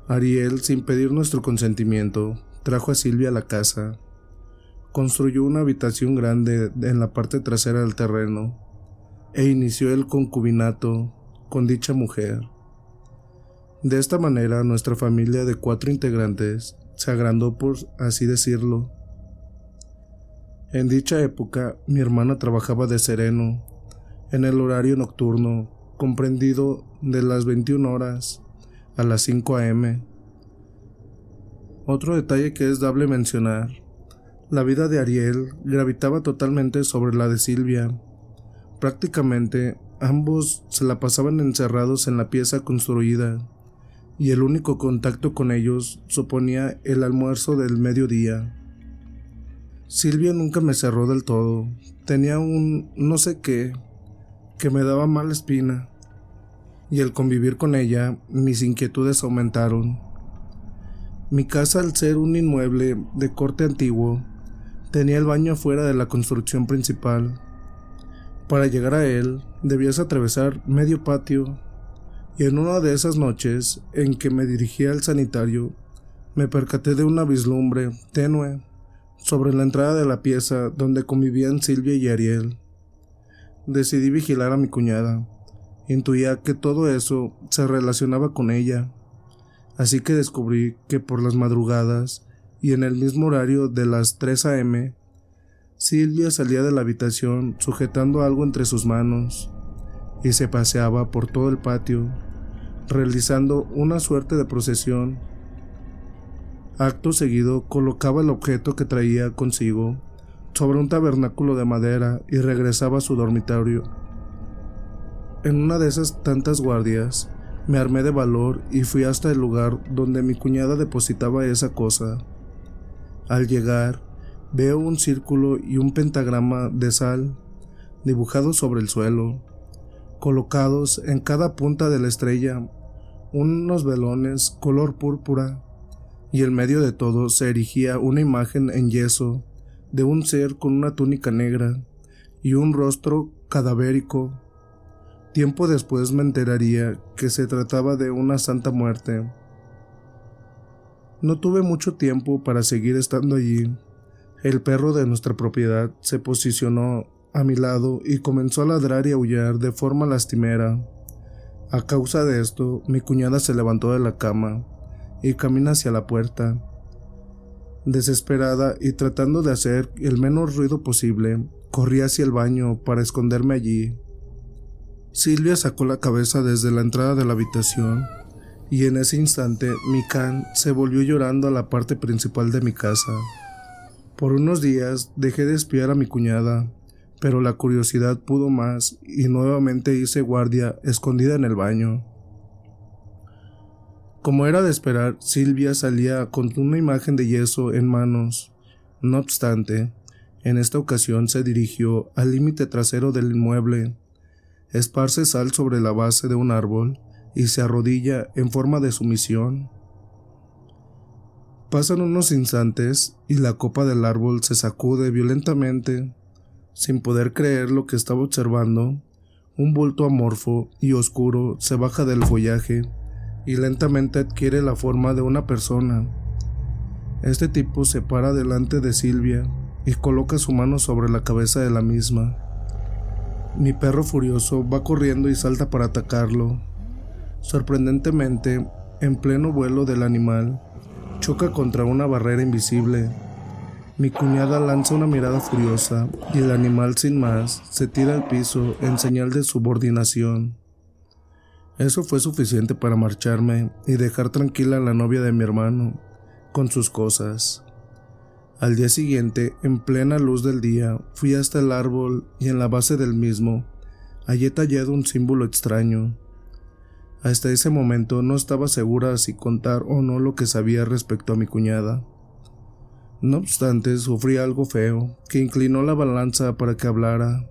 Ariel, sin pedir nuestro consentimiento, trajo a Silvia a la casa. Construyó una habitación grande en la parte trasera del terreno e inició el concubinato con dicha mujer. De esta manera, nuestra familia de 4 integrantes se agrandó, por así decirlo. En dicha época, mi hermana trabajaba de sereno, en el horario nocturno, comprendido de las 21 horas a las 5 a.m. Otro detalle que es dable mencionar: la vida de Ariel gravitaba totalmente sobre la de Silvia. Prácticamente, ambos se la pasaban encerrados en la pieza construida, y el único contacto con ellos suponía el almuerzo del mediodía. Silvia nunca me cerró del todo, tenía un no sé qué que me daba mala espina, y al convivir con ella, mis inquietudes aumentaron. Mi casa, al ser un inmueble de corte antiguo, tenía el baño afuera de la construcción principal. Para llegar a él, debías atravesar medio patio, y en una de esas noches en que me dirigía al sanitario, me percaté de una vislumbre tenue sobre la entrada de la pieza donde convivían Silvia y Ariel. Decidí vigilar a mi cuñada. Intuía que todo eso se relacionaba con ella, así que descubrí que por las madrugadas y en el mismo horario de las 3 a.m., Silvia salía de la habitación sujetando algo entre sus manos y se paseaba por todo el patio, realizando una suerte de procesión. Acto seguido colocaba el objeto que traía consigo sobre un tabernáculo de madera y regresaba a su dormitorio. En una de esas tantas guardias, me armé de valor y fui hasta el lugar donde mi cuñada depositaba esa cosa. Al llegar, veo un círculo y un pentagrama de sal dibujados sobre el suelo. Colocados en cada punta de la estrella, unos velones color púrpura, y en medio de todo se erigía una imagen en yeso de un ser con una túnica negra y un rostro cadavérico. Tiempo después me enteraría que se trataba de una santa muerte. No tuve mucho tiempo para seguir estando allí. El perro de nuestra propiedad se posicionó a mi lado y comenzó a ladrar y aullar de forma lastimera. A causa de esto, mi cuñada se levantó de la cama y camina hacia la puerta. Desesperada y tratando de hacer el menos ruido posible, corrí hacia el baño para esconderme allí. Silvia sacó la cabeza desde la entrada de la habitación y en ese instante mi can se volvió llorando a la parte principal de mi casa. Por unos días dejé de espiar a mi cuñada, pero la curiosidad pudo más y nuevamente hice guardia escondida en el baño. Como era de esperar, Silvia salía con una imagen de yeso en manos. No obstante, en esta ocasión se dirigió al límite trasero del inmueble, esparce sal sobre la base de un árbol y se arrodilla en forma de sumisión. Pasan unos instantes y la copa del árbol se sacude violentamente. Sin poder creer lo que estaba observando, un bulto amorfo y oscuro se baja del follaje y lentamente adquiere la forma de una persona. Este tipo se para delante de Silvia y coloca su mano sobre la cabeza de la misma. Mi perro furioso va corriendo y salta para atacarlo. Sorprendentemente, en pleno vuelo del animal, choca contra una barrera invisible. Mi cuñada lanza una mirada furiosa y el animal sin más se tira al piso en señal de subordinación. Eso fue suficiente para marcharme y dejar tranquila a la novia de mi hermano con sus cosas. Al día siguiente, en plena luz del día, fui hasta el árbol y en la base del mismo hallé tallado un símbolo extraño. Hasta ese momento no estaba segura si contar o no lo que sabía respecto a mi cuñada. No obstante, sufrí algo feo, que inclinó la balanza para que hablara.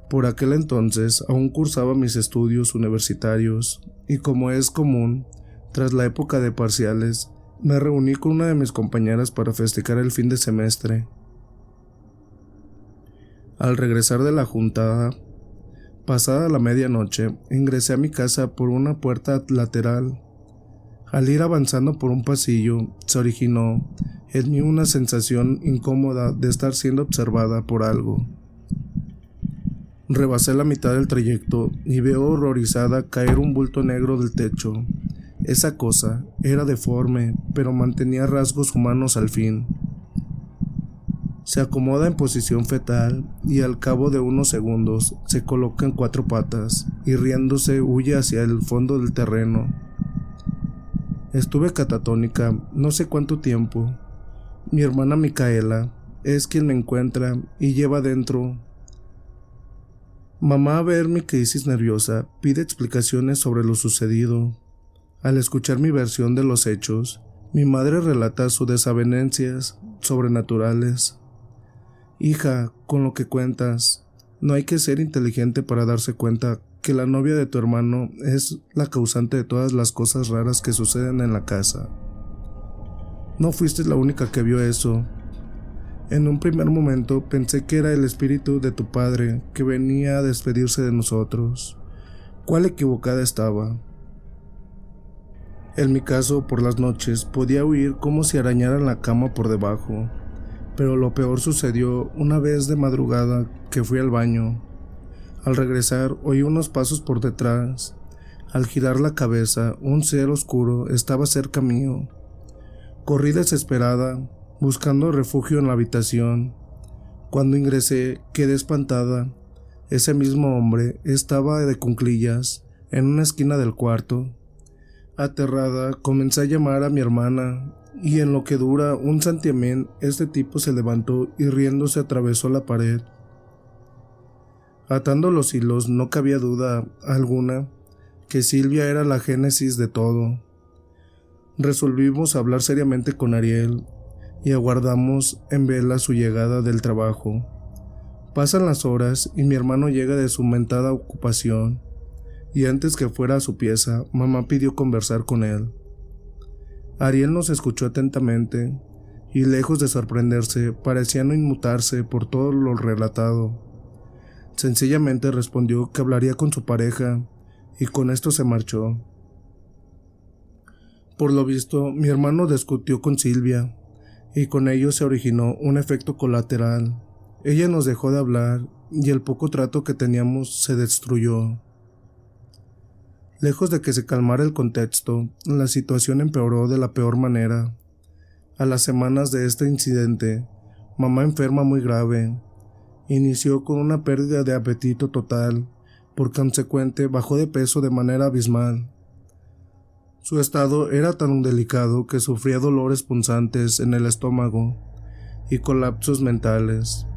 Por aquel entonces aún cursaba mis estudios universitarios, y como es común, tras la época de parciales, me reuní con una de mis compañeras para festejar el fin de semestre. Al regresar de la juntada, pasada la medianoche, ingresé a mi casa por una puerta lateral. Al ir avanzando por un pasillo, se originó en mí una sensación incómoda de estar siendo observada por algo. Rebasé la mitad del trayecto y veo horrorizada caer un bulto negro del techo. Esa cosa era deforme, pero mantenía rasgos humanos al fin. Se acomoda en posición fetal y al cabo de unos segundos se coloca en 4 patas y riéndose huye hacia el fondo del terreno. Estuve catatónica no sé cuánto tiempo. Mi hermana Micaela es quien me encuentra y lleva dentro. Mamá, a ver mi crisis nerviosa, pide explicaciones sobre lo sucedido. Al escuchar mi versión de los hechos, mi madre relata sus desavenencias sobrenaturales. Hija, con lo que cuentas, no hay que ser inteligente para darse cuenta que la novia de tu hermano es la causante de todas las cosas raras que suceden en la casa. No fuiste la única que vio eso. En un primer momento pensé que era el espíritu de tu padre que venía a despedirse de nosotros. ¿Cuál equivocada estaba? En mi caso, por las noches, podía oír cómo se arañaran la cama por debajo, pero lo peor sucedió una vez de madrugada que fui al baño. Al regresar, oí unos pasos por detrás. Al girar la cabeza, un ser oscuro estaba cerca mío. Corrí desesperada, buscando refugio en la habitación. Cuando ingresé, quedé espantada. Ese mismo hombre estaba de cuclillas en una esquina del cuarto. Aterrada, comencé a llamar a mi hermana, y en lo que dura un santiamén, este tipo se levantó y riéndose atravesó la pared. Atando los hilos, no cabía duda alguna que Silvia era la génesis de todo. Resolvimos hablar seriamente con Ariel y aguardamos en vela su llegada del trabajo. Pasan las horas y mi hermano llega de su mentada ocupación, y antes que fuera a su pieza, mamá pidió conversar con él. Ariel nos escuchó atentamente y, lejos de sorprenderse, parecía no inmutarse por todo lo relatado. Sencillamente respondió que hablaría con su pareja y con esto se marchó. Por lo visto, mi hermano discutió con Silvia y con ello se originó un efecto colateral. Ella nos dejó de hablar y el poco trato que teníamos se destruyó. Lejos de que se calmara el contexto, la situación empeoró de la peor manera. A las semanas de este incidente, mamá enferma muy grave. Inició con una pérdida de apetito total, por consecuente bajó de peso de manera abismal. Su estado era tan delicado que sufría dolores punzantes en el estómago y colapsos mentales.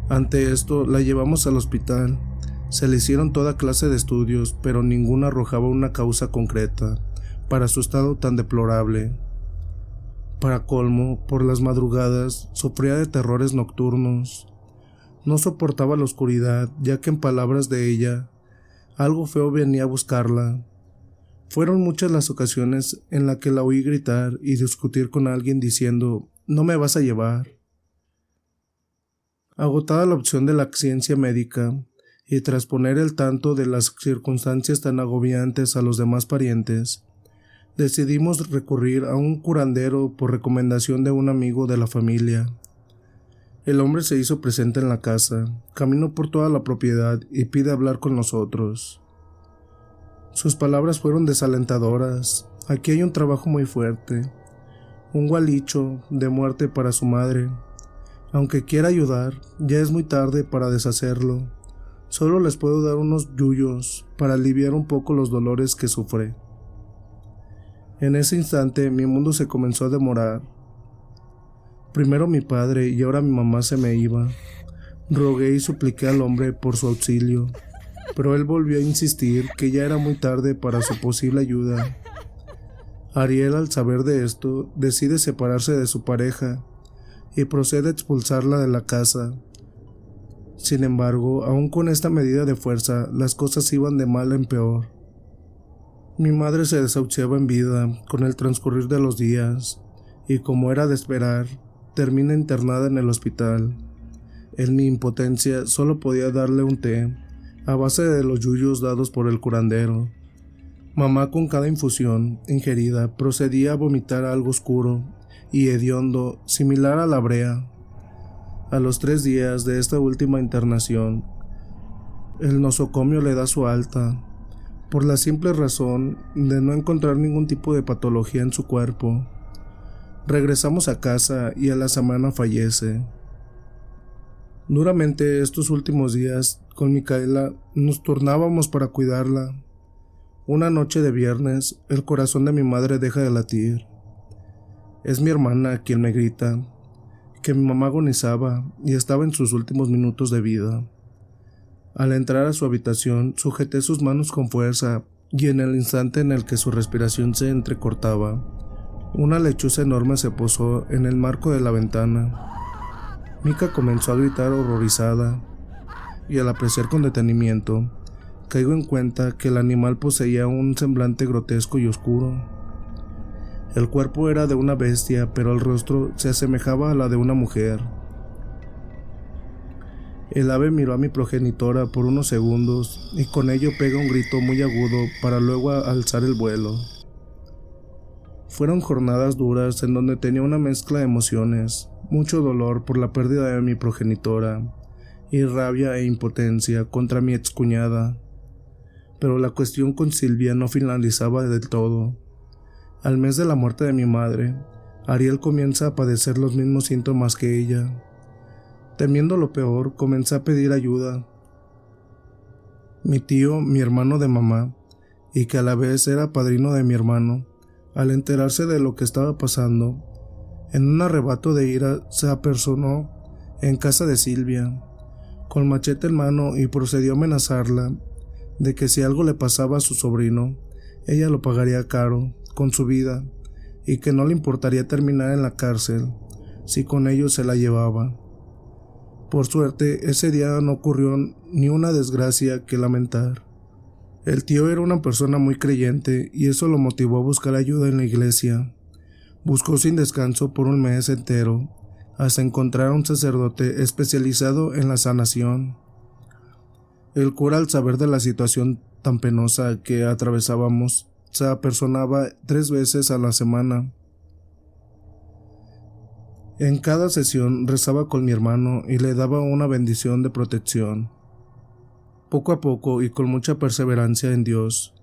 Ante esto, la llevamos al hospital. Se le hicieron toda clase de estudios, pero ninguno arrojaba una causa concreta para su estado tan deplorable. Para colmo, por las madrugadas sufría de terrores nocturnos. No soportaba la oscuridad, ya que en palabras de ella, algo feo venía a buscarla. Fueron muchas las ocasiones en las que la oí gritar y discutir con alguien diciendo: «No me vas a llevar». Agotada la opción de la ciencia médica, y tras poner el tanto de las circunstancias tan agobiantes a los demás parientes, decidimos recurrir a un curandero por recomendación de un amigo de la familia. El hombre se hizo presente en la casa, caminó por toda la propiedad y pide hablar con nosotros. Sus palabras fueron desalentadoras. «Aquí hay un trabajo muy fuerte, un gualicho de muerte para su madre. Aunque quiera ayudar, ya es muy tarde para deshacerlo. Solo les puedo dar unos yuyos para aliviar un poco los dolores que sufre». En ese instante mi mundo se comenzó a demorar. Primero mi padre y ahora mi mamá se me iba. Rogué y supliqué al hombre por su auxilio, pero él volvió a insistir que ya era muy tarde para su posible ayuda. Ariel, al saber de esto, decide separarse de su pareja y procede a expulsarla de la casa. Sin embargo, aun con esta medida de fuerza, las cosas iban de mal en peor. Mi madre se desahuciaba en vida con el transcurrir de los días, y como era de esperar, termina internada en el hospital. En mi impotencia solo podía darle un té, a base de los yuyos dados por el curandero. Mamá, con cada infusión ingerida, procedía a vomitar algo oscuro y hediondo, similar a la brea. A los 3 días de esta última internación, el nosocomio le da su alta, por la simple razón de no encontrar ningún tipo de patología en su cuerpo. Regresamos a casa y a la semana fallece. Duramente estos últimos días, con Micaela, nos turnábamos para cuidarla. Una noche de viernes, el corazón de mi madre deja de latir. Es mi hermana quien me grita que mi mamá agonizaba y estaba en sus últimos minutos de vida. Al entrar a su habitación, sujeté sus manos con fuerza y en el instante en el que su respiración se entrecortaba, una lechuza enorme se posó en el marco de la ventana. Mica comenzó a gritar horrorizada y al apreciar con detenimiento, caigo en cuenta que el animal poseía un semblante grotesco y oscuro. El cuerpo era de una bestia, pero el rostro se asemejaba a la de una mujer. El ave miró a mi progenitora por unos segundos y con ello pega un grito muy agudo para luego alzar el vuelo. Fueron jornadas duras en donde tenía una mezcla de emociones, mucho dolor por la pérdida de mi progenitora y rabia e impotencia contra mi excuñada. Pero la cuestión con Silvia no finalizaba del todo. Al mes de la muerte de mi madre, Ariel comienza a padecer los mismos síntomas que ella. Temiendo lo peor, comencé a pedir ayuda. Mi tío, mi hermano de mamá, y que a la vez era padrino de mi hermano, al enterarse de lo que estaba pasando, en un arrebato de ira se apersonó en casa de Silvia, con machete en mano, y procedió a amenazarla de que si algo le pasaba a su sobrino, ella lo pagaría caro, con su vida, y que no le importaría terminar en la cárcel, si con ello se la llevaba. Por suerte, ese día no ocurrió ni una desgracia que lamentar. El tío era una persona muy creyente y eso lo motivó a buscar ayuda en la iglesia. Buscó sin descanso por un mes entero, hasta encontrar a un sacerdote especializado en la sanación. El cura, al saber de la situación tan penosa que atravesábamos, se apersonaba 3 veces a la semana. En cada sesión rezaba con mi hermano y le daba una bendición de protección. Poco a poco y con mucha perseverancia en Dios,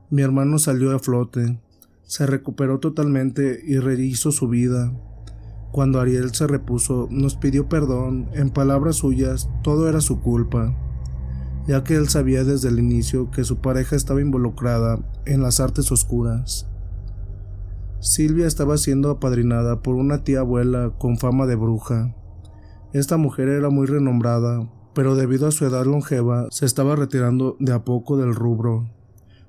mi hermano salió a flote, se recuperó totalmente y rehizo su vida. Cuando Ariel se repuso, nos pidió perdón. En palabras suyas, todo era su culpa, ya que él sabía desde el inicio que su pareja estaba involucrada en las artes oscuras. Silvia estaba siendo apadrinada por una tía abuela con fama de bruja. Esta mujer era muy renombrada, pero debido a su edad longeva, se estaba retirando de a poco del rubro.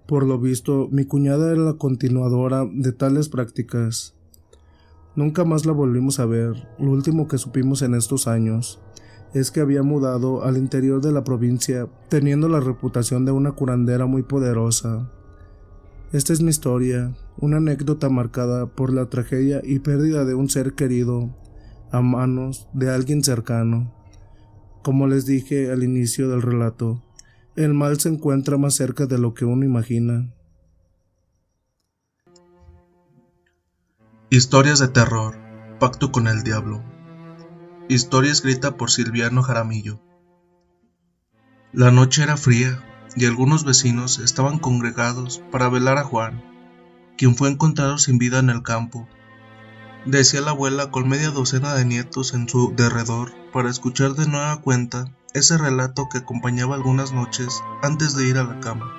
Por lo visto, mi cuñada era la continuadora de tales prácticas. Nunca más la volvimos a ver. Lo último que supimos en estos años es que había mudado al interior de la provincia, teniendo la reputación de una curandera muy poderosa. Esta es mi historia, una anécdota marcada por la tragedia y pérdida de un ser querido a manos de alguien cercano. Como les dije al inicio del relato, el mal se encuentra más cerca de lo que uno imagina. Historias de terror, Pacto con el Diablo. Historia escrita por Silviano Jaramillo. La noche era fría y algunos vecinos estaban congregados para velar a Juan, quien fue encontrado sin vida en el campo. Decía la abuela con media docena de nietos en su derredor para escuchar de nueva cuenta ese relato que acompañaba algunas noches antes de ir a la cama.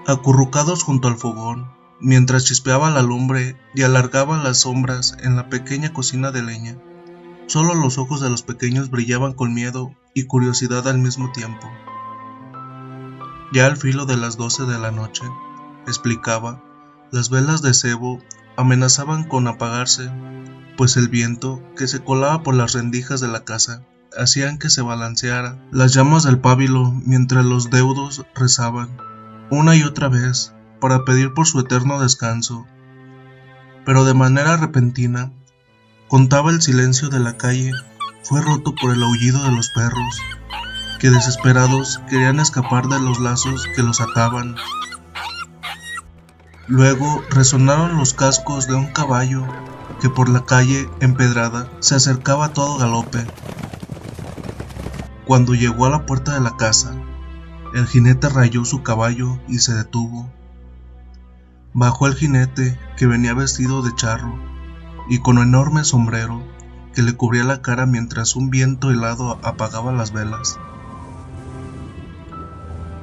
Acurrucados junto al fogón, mientras chispeaba la lumbre y alargaba las sombras en la pequeña cocina de leña, solo los ojos de los pequeños brillaban con miedo y curiosidad al mismo tiempo. Ya al filo de las 12 de la noche, explicaba, las velas de cebo amenazaban con apagarse, pues el viento que se colaba por las rendijas de la casa hacían que se balanceara las llamas del pábilo mientras los deudos rezaban, una y otra vez, para pedir por su eterno descanso. Pero de manera repentina, contaba el silencio de la calle, fue roto por el aullido de los perros, que desesperados querían escapar de los lazos que los ataban. Luego resonaron los cascos de un caballo que por la calle empedrada se acercaba a todo galope. Cuando llegó a la puerta de la casa, el jinete rayó su caballo y se detuvo. Bajó el jinete, que venía vestido de charro y con un enorme sombrero que le cubría la cara mientras un viento helado apagaba las velas.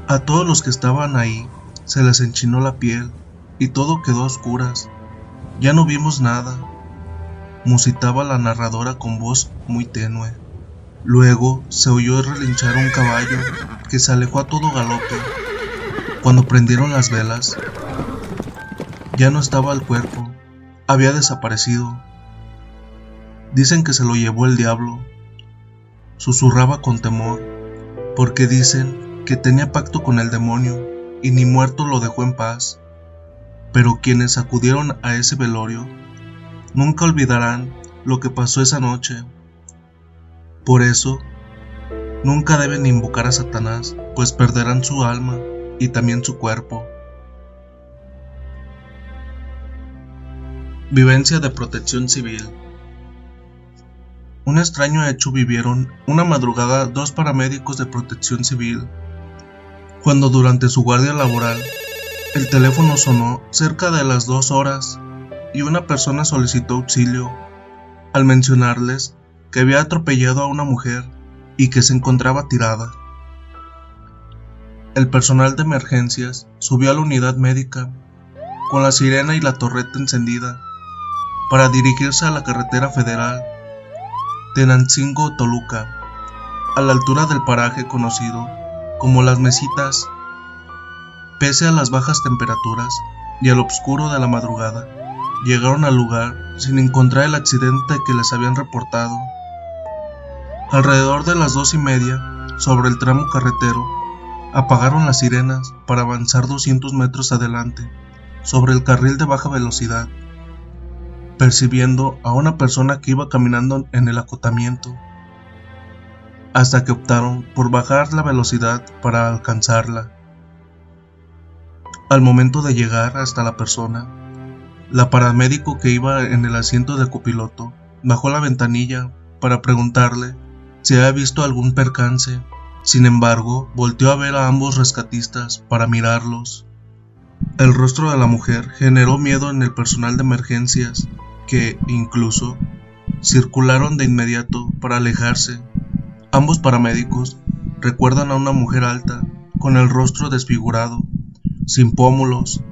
A todos los que estaban ahí se les enchinó la piel y todo quedó a oscuras. Ya no vimos nada, musitaba la narradora con voz muy tenue. Luego se oyó relinchar un caballo que se alejó a todo galope. Cuando prendieron las velas, ya no estaba el cuerpo, había desaparecido. Dicen que se lo llevó el diablo, susurraba con temor, porque dicen que tenía pacto con el demonio y ni muerto lo dejó en paz. Pero quienes acudieron a ese velorio nunca olvidarán lo que pasó esa noche. Por eso, nunca deben invocar a Satanás, pues perderán su alma y también su cuerpo. Vivencia de protección civil. Un extraño hecho vivieron una madrugada dos paramédicos de protección civil, cuando durante su guardia laboral, el teléfono sonó cerca de las 2 horas y una persona solicitó auxilio al mencionarles que había atropellado a una mujer y que se encontraba tirada. El personal de emergencias subió a la unidad médica con la sirena y la torreta encendida para dirigirse a la carretera federal Tenancingo-Toluca, a la altura del paraje conocido como Las Mesitas. Pese a las bajas temperaturas y al obscuro de la madrugada, llegaron al lugar sin encontrar el accidente que les habían reportado. Alrededor de las 2:30, sobre el tramo carretero, apagaron las sirenas para avanzar 200 metros adelante, sobre el carril de baja velocidad, percibiendo a una persona que iba caminando en el acotamiento, hasta que optaron por bajar la velocidad para alcanzarla. Al momento de llegar hasta la persona, la paramédico que iba en el asiento de copiloto bajó la ventanilla para preguntarle si había visto algún percance. Sin embargo, volteó a ver a ambos rescatistas para mirarlos. El rostro de la mujer generó miedo en el personal de emergencias, que, incluso, circularon de inmediato para alejarse. Ambos paramédicos recuerdan a una mujer alta, con el rostro desfigurado, sin pómulos,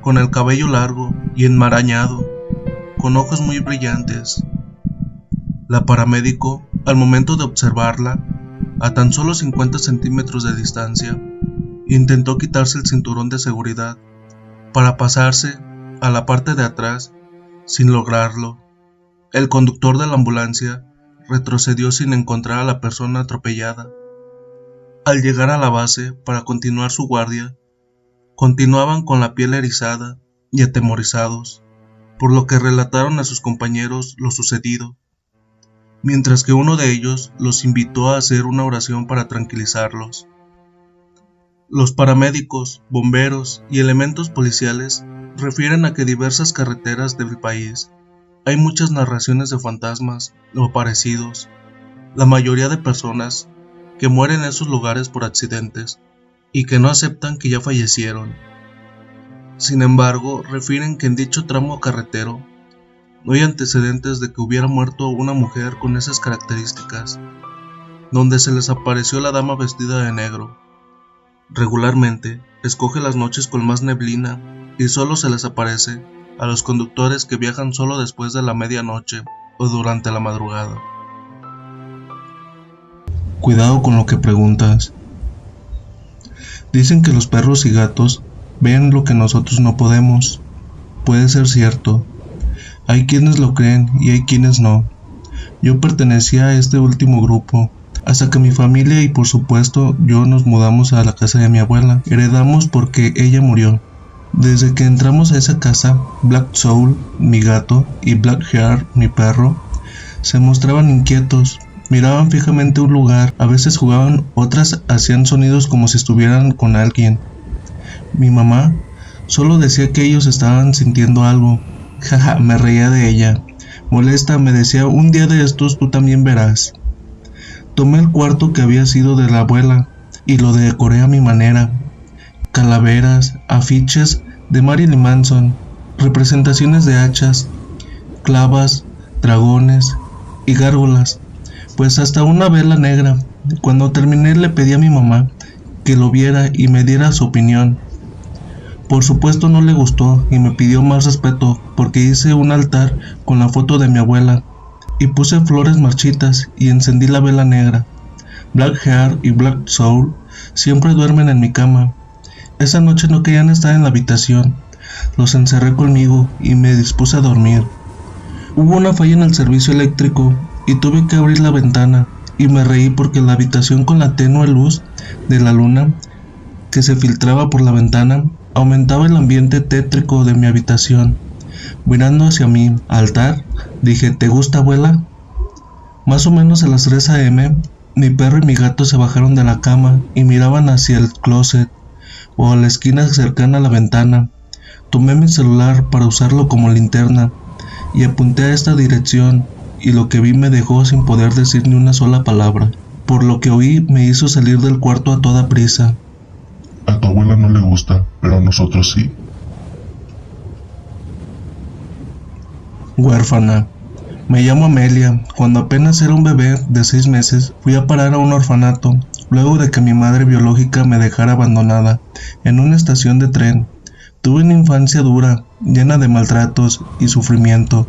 con el cabello largo y enmarañado, con ojos muy brillantes. La paramédico, al momento de observarla, a tan solo 50 centímetros de distancia, intentó quitarse el cinturón de seguridad para pasarse a la parte de atrás, sin lograrlo. El conductor de la ambulancia retrocedió sin encontrar a la persona atropellada. Al llegar a la base para continuar su guardia, continuaban con la piel erizada y atemorizados, por lo que relataron a sus compañeros lo sucedido, mientras que uno de ellos los invitó a hacer una oración para tranquilizarlos. Los paramédicos, bomberos y elementos policiales refieren a que diversas carreteras del país hay muchas narraciones de fantasmas o aparecidos, la mayoría de personas que mueren en esos lugares por accidentes y que no aceptan que ya fallecieron. Sin embargo, refieren que en dicho tramo carretero no hay antecedentes de que hubiera muerto una mujer con esas características, donde se les apareció la dama vestida de negro. Regularmente, escoge las noches con más neblina y solo se les aparece a los conductores que viajan solo después de la medianoche o durante la madrugada. Cuidado con lo que preguntas. Dicen que los perros y gatos ven lo que nosotros no podemos. Puede ser cierto. Hay quienes lo creen y hay quienes no. Yo pertenecía a este último grupo, hasta que mi familia y por supuesto yo nos mudamos a la casa de mi abuela. Heredamos porque ella murió. Desde que entramos a esa casa, Black Soul, mi gato, y Black Heart, mi perro, se mostraban inquietos, miraban fijamente un lugar, a veces jugaban, otras hacían sonidos como si estuvieran con alguien. Mi mamá solo decía que ellos estaban sintiendo algo. Jaja, me reía de ella. Molesta, me decía, un día de estos tú también verás. Tomé el cuarto que había sido de la abuela y lo decoré a mi manera. Calaveras, afiches de Marilyn Manson, representaciones de hachas, clavas, dragones y gárgolas, pues hasta una vela negra. Cuando terminé le pedí a mi mamá que lo viera y me diera su opinión. Por supuesto no le gustó y me pidió más respeto porque hice un altar con la foto de mi abuela y puse flores marchitas y encendí la vela negra. Black Heart y Black Soul siempre duermen en mi cama. Esa noche no querían estar en la habitación. Los encerré conmigo y me dispuse a dormir. Hubo una falla en el servicio eléctrico y tuve que abrir la ventana y me reí porque la habitación, con la tenue luz de la luna que se filtraba por la ventana, aumentaba el ambiente tétrico de mi habitación. Mirando hacia mi altar, dije, ¿te gusta, abuela? Más o menos a las 3 a.m., mi perro y mi gato se bajaron de la cama y miraban hacia el closet o a la esquina cercana a la ventana. Tomé mi celular para usarlo como linterna y apunté a esta dirección, y lo que vi me dejó sin poder decir ni una sola palabra. Por lo que oí me hizo salir del cuarto a toda prisa. A tu abuela no le gusta, pero a nosotros sí. Huérfana. Me llamo Amelia. Cuando apenas era un bebé de 6 meses, fui a parar a un orfanato, luego de que mi madre biológica me dejara abandonada en una estación de tren. Tuve una infancia dura, llena de maltratos y sufrimiento.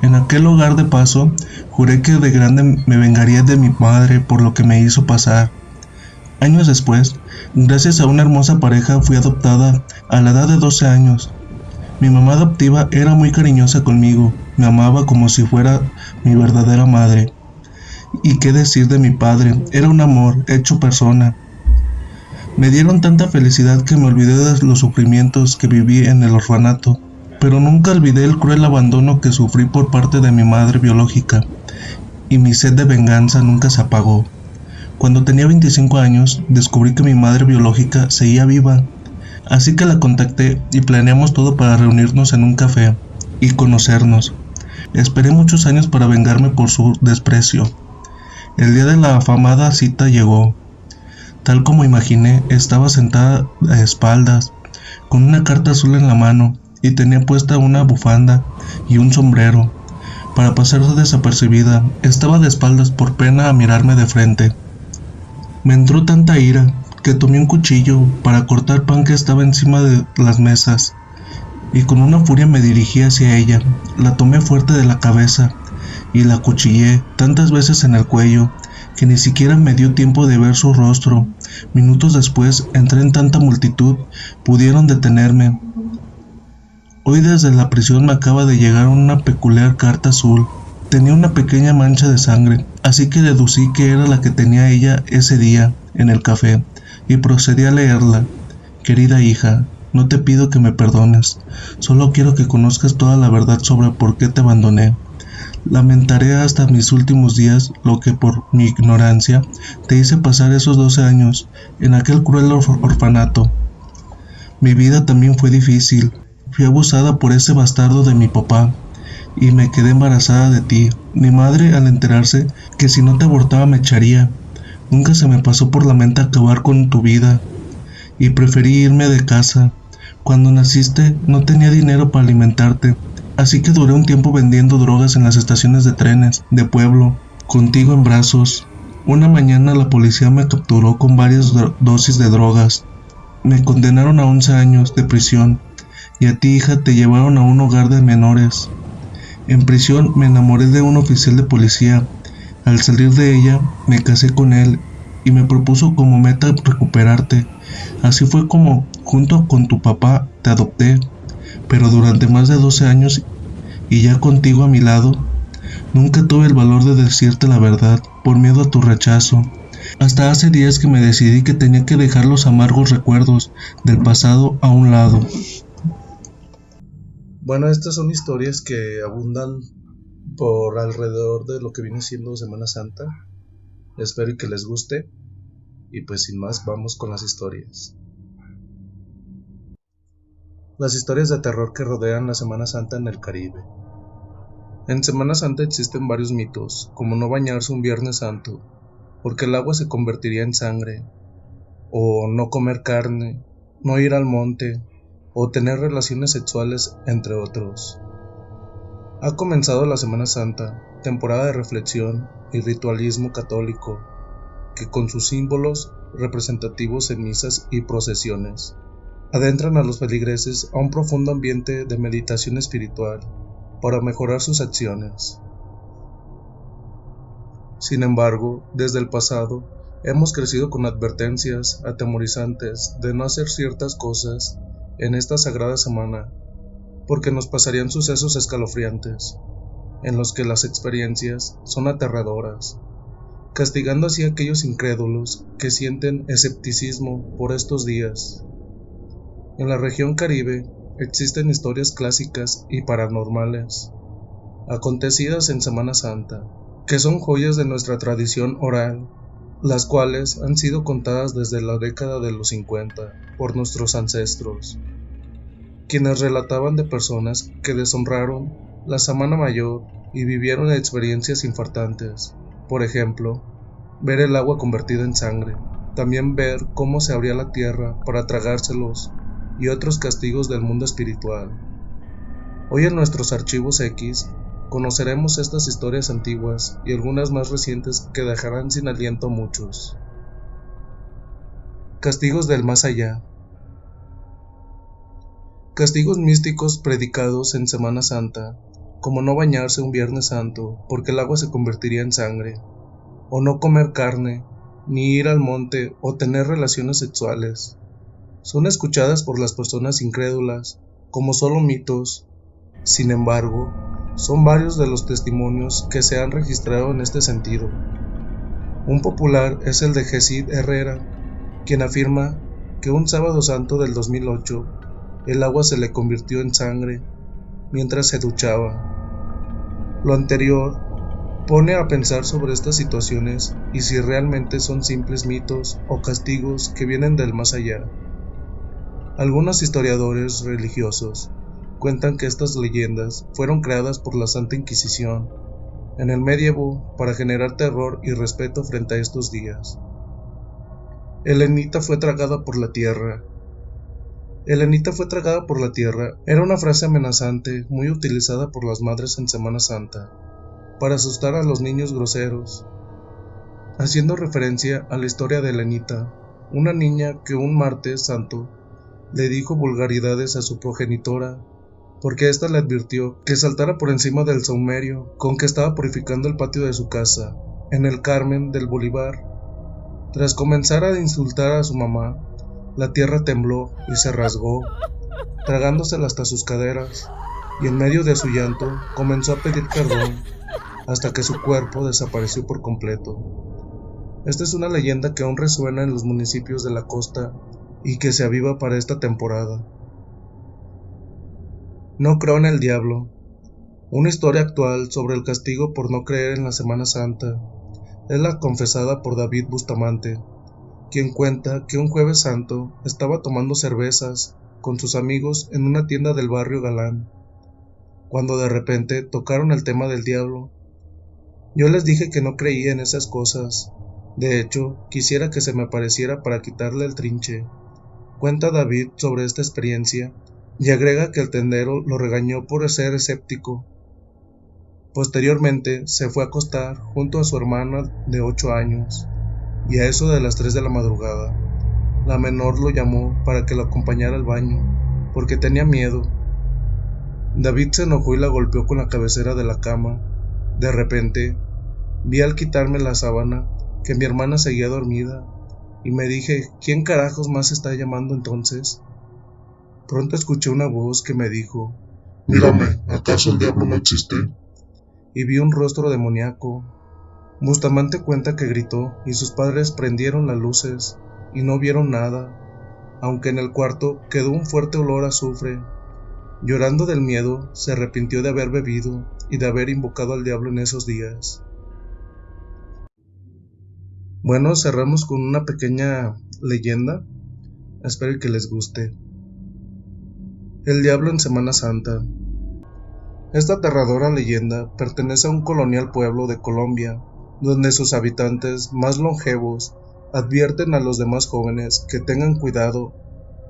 En aquel hogar de paso, juré que de grande me vengaría de mi madre por lo que me hizo pasar. Años después, gracias a una hermosa pareja, fui adoptada a la edad de 12 años. Mi mamá adoptiva era muy cariñosa conmigo, me amaba como si fuera mi verdadera madre. Y qué decir de mi padre, era un amor hecho persona. Me dieron tanta felicidad que me olvidé de los sufrimientos que viví en el orfanato, pero nunca olvidé el cruel abandono que sufrí por parte de mi madre biológica, y mi sed de venganza nunca se apagó. Cuando tenía 25 años, descubrí que mi madre biológica seguía viva, así que la contacté y planeamos todo para reunirnos en un café y conocernos. Esperé muchos años para vengarme por su desprecio. El día de la afamada cita llegó. Tal como imaginé, estaba sentada a espaldas, con una carta azul en la mano, y tenía puesta una bufanda y un sombrero. Para pasar desapercibida, estaba de espaldas por pena a mirarme de frente. Me entró tanta ira que tomé un cuchillo para cortar pan que estaba encima de las mesas, y con una furia me dirigí hacia ella. La tomé fuerte de la cabeza y la acuchillé tantas veces en el cuello que ni siquiera me dio tiempo de ver su rostro. Minutos después, entré en tanta multitud, pudieron detenerme. Hoy desde la prisión me acaba de llegar una peculiar carta azul. Tenía una pequeña mancha de sangre, así que deducí que era la que tenía ella ese día en el café, y procedí a leerla. Querida hija, No te pido que me perdones, solo quiero que conozcas toda la verdad sobre por qué te abandoné. Lamentaré hasta mis últimos días lo que por mi ignorancia te hice pasar esos 12 años en aquel cruel orfanato. Mi vida también fue difícil, fui abusada por ese bastardo de mi papá y me quedé embarazada de ti. Mi madre, al enterarse que si no te abortaba me echaría, nunca se me pasó por la mente acabar con tu vida y preferí irme de casa. Cuando naciste no tenía dinero para alimentarte, así que duré un tiempo vendiendo drogas en las estaciones de trenes de pueblo, contigo en brazos. Una mañana la policía me capturó con varias dosis de drogas. Me condenaron a 11 años de prisión y a ti, hija, te llevaron a un hogar de menores. En prisión me enamoré de un oficial de policía. Al salir de ella me casé con él y me propuso como meta recuperarte. Así fue como, junto con tu papá, te adopté, pero durante más de 12 años y ya contigo a mi lado, nunca tuve el valor de decirte la verdad por miedo a tu rechazo. Hasta hace días que me decidí que tenía que dejar los amargos recuerdos del pasado a un lado. Bueno, estas son historias que abundan por alrededor de lo que viene siendo Semana Santa. Espero que les guste. Y pues sin más, vamos con las historias. Las historias de terror que rodean la Semana Santa en el Caribe. En Semana Santa existen varios mitos, como no bañarse un Viernes Santo, porque el agua se convertiría en sangre, o no comer carne, no ir al monte, o tener relaciones sexuales, entre otros. Ha comenzado la Semana Santa, temporada de reflexión y ritualismo católico, que con sus símbolos representativos en misas y procesiones, adentran a los feligreses a un profundo ambiente de meditación espiritual para mejorar sus acciones. Sin embargo, desde el pasado, hemos crecido con advertencias atemorizantes de no hacer ciertas cosas en esta sagrada semana, porque nos pasarían sucesos escalofriantes, en los que las experiencias son aterradoras, castigando así a aquellos incrédulos que sienten escepticismo por estos días. En la región Caribe existen historias clásicas y paranormales, acontecidas en Semana Santa, que son joyas de nuestra tradición oral, las cuales han sido contadas desde la década de los 50 por nuestros ancestros, quienes relataban de personas que deshonraron la Semana Mayor y vivieron experiencias infartantes. Por ejemplo, ver el agua convertida en sangre, también ver cómo se abría la tierra para tragárselos y otros castigos del mundo espiritual. Hoy en nuestros archivos X conoceremos estas historias antiguas y algunas más recientes que dejarán sin aliento a muchos. Castigos del más allá. Castigos místicos predicados en Semana Santa, como no bañarse un Viernes Santo porque el agua se convertiría en sangre, o no comer carne, ni ir al monte o tener relaciones sexuales, son escuchadas por las personas incrédulas como solo mitos. Sin embargo, son varios de los testimonios que se han registrado en este sentido. Un popular es el de Gesid Herrera, quien afirma que un sábado santo del 2008, el agua se le convirtió en sangre mientras se duchaba. Lo anterior pone a pensar sobre estas situaciones y si realmente son simples mitos o castigos que vienen del más allá. Algunos historiadores religiosos cuentan que estas leyendas fueron creadas por la Santa Inquisición en el medievo para generar terror y respeto frente a estos días. Helenita fue tragada por la tierra. Helenita fue tragada por la tierra era una frase amenazante muy utilizada por las madres en Semana Santa para asustar a los niños groseros, haciendo referencia a la historia de Helenita, una niña que un martes santo le dijo vulgaridades a su progenitora porque ésta le advirtió que saltara por encima del saumerio con que estaba purificando el patio de su casa, en el Carmen del Bolívar. Tras comenzar a insultar a su mamá, la tierra tembló y se rasgó, tragándosela hasta sus caderas, y en medio de su llanto comenzó a pedir perdón, hasta que su cuerpo desapareció por completo. Esta es una leyenda que aún resuena en los municipios de la costa y que se aviva para esta temporada. No creo en el diablo. Una historia actual sobre el castigo por no creer en la Semana Santa es la confesada por David Bustamante, quien cuenta que un jueves santo estaba tomando cervezas con sus amigos en una tienda del barrio Galán, cuando de repente tocaron el tema del diablo. Yo les dije que no creía en esas cosas. De hecho, quisiera que se me apareciera para quitarle el trinche. Cuenta David sobre esta experiencia y agrega que el tendero lo regañó por ser escéptico. Posteriormente se fue a acostar junto a su hermana de 8 años, y a eso de las 3 de la madrugada, la menor lo llamó para que lo acompañara al baño, porque tenía miedo. David se enojó y la golpeó con la cabecera de la cama. De repente, vi al quitarme la sábana que mi hermana seguía dormida, y me dije, ¿quién carajos más está llamando entonces? Pronto escuché una voz que me dijo, Mírame, ¿acaso el diablo no existe? y vi un rostro demoníaco. Bustamante cuenta que gritó y sus padres prendieron las luces y no vieron nada, aunque en el cuarto quedó un fuerte olor a azufre. Llorando del miedo, se arrepintió de haber bebido y de haber invocado al diablo en esos días. Bueno, cerramos con una pequeña leyenda. Espero que les guste. El diablo en Semana Santa. Esta aterradora leyenda pertenece a un colonial pueblo de Colombia, donde sus habitantes más longevos advierten a los demás jóvenes que tengan cuidado,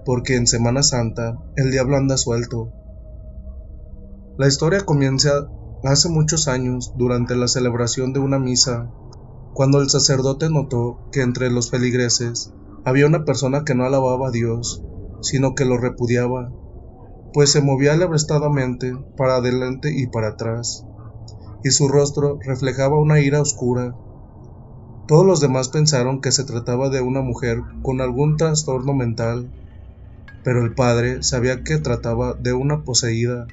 porque en Semana Santa el diablo anda suelto. La historia comienza hace muchos años durante la celebración de una misa, cuando el sacerdote notó que entre los feligreses había una persona que no alababa a Dios, sino que lo repudiaba, pues se movía alebrestadamente para adelante y para atrás, y su rostro reflejaba una ira oscura. Todos los demás pensaron que se trataba de una mujer con algún trastorno mental, pero el padre sabía que trataba de una poseída,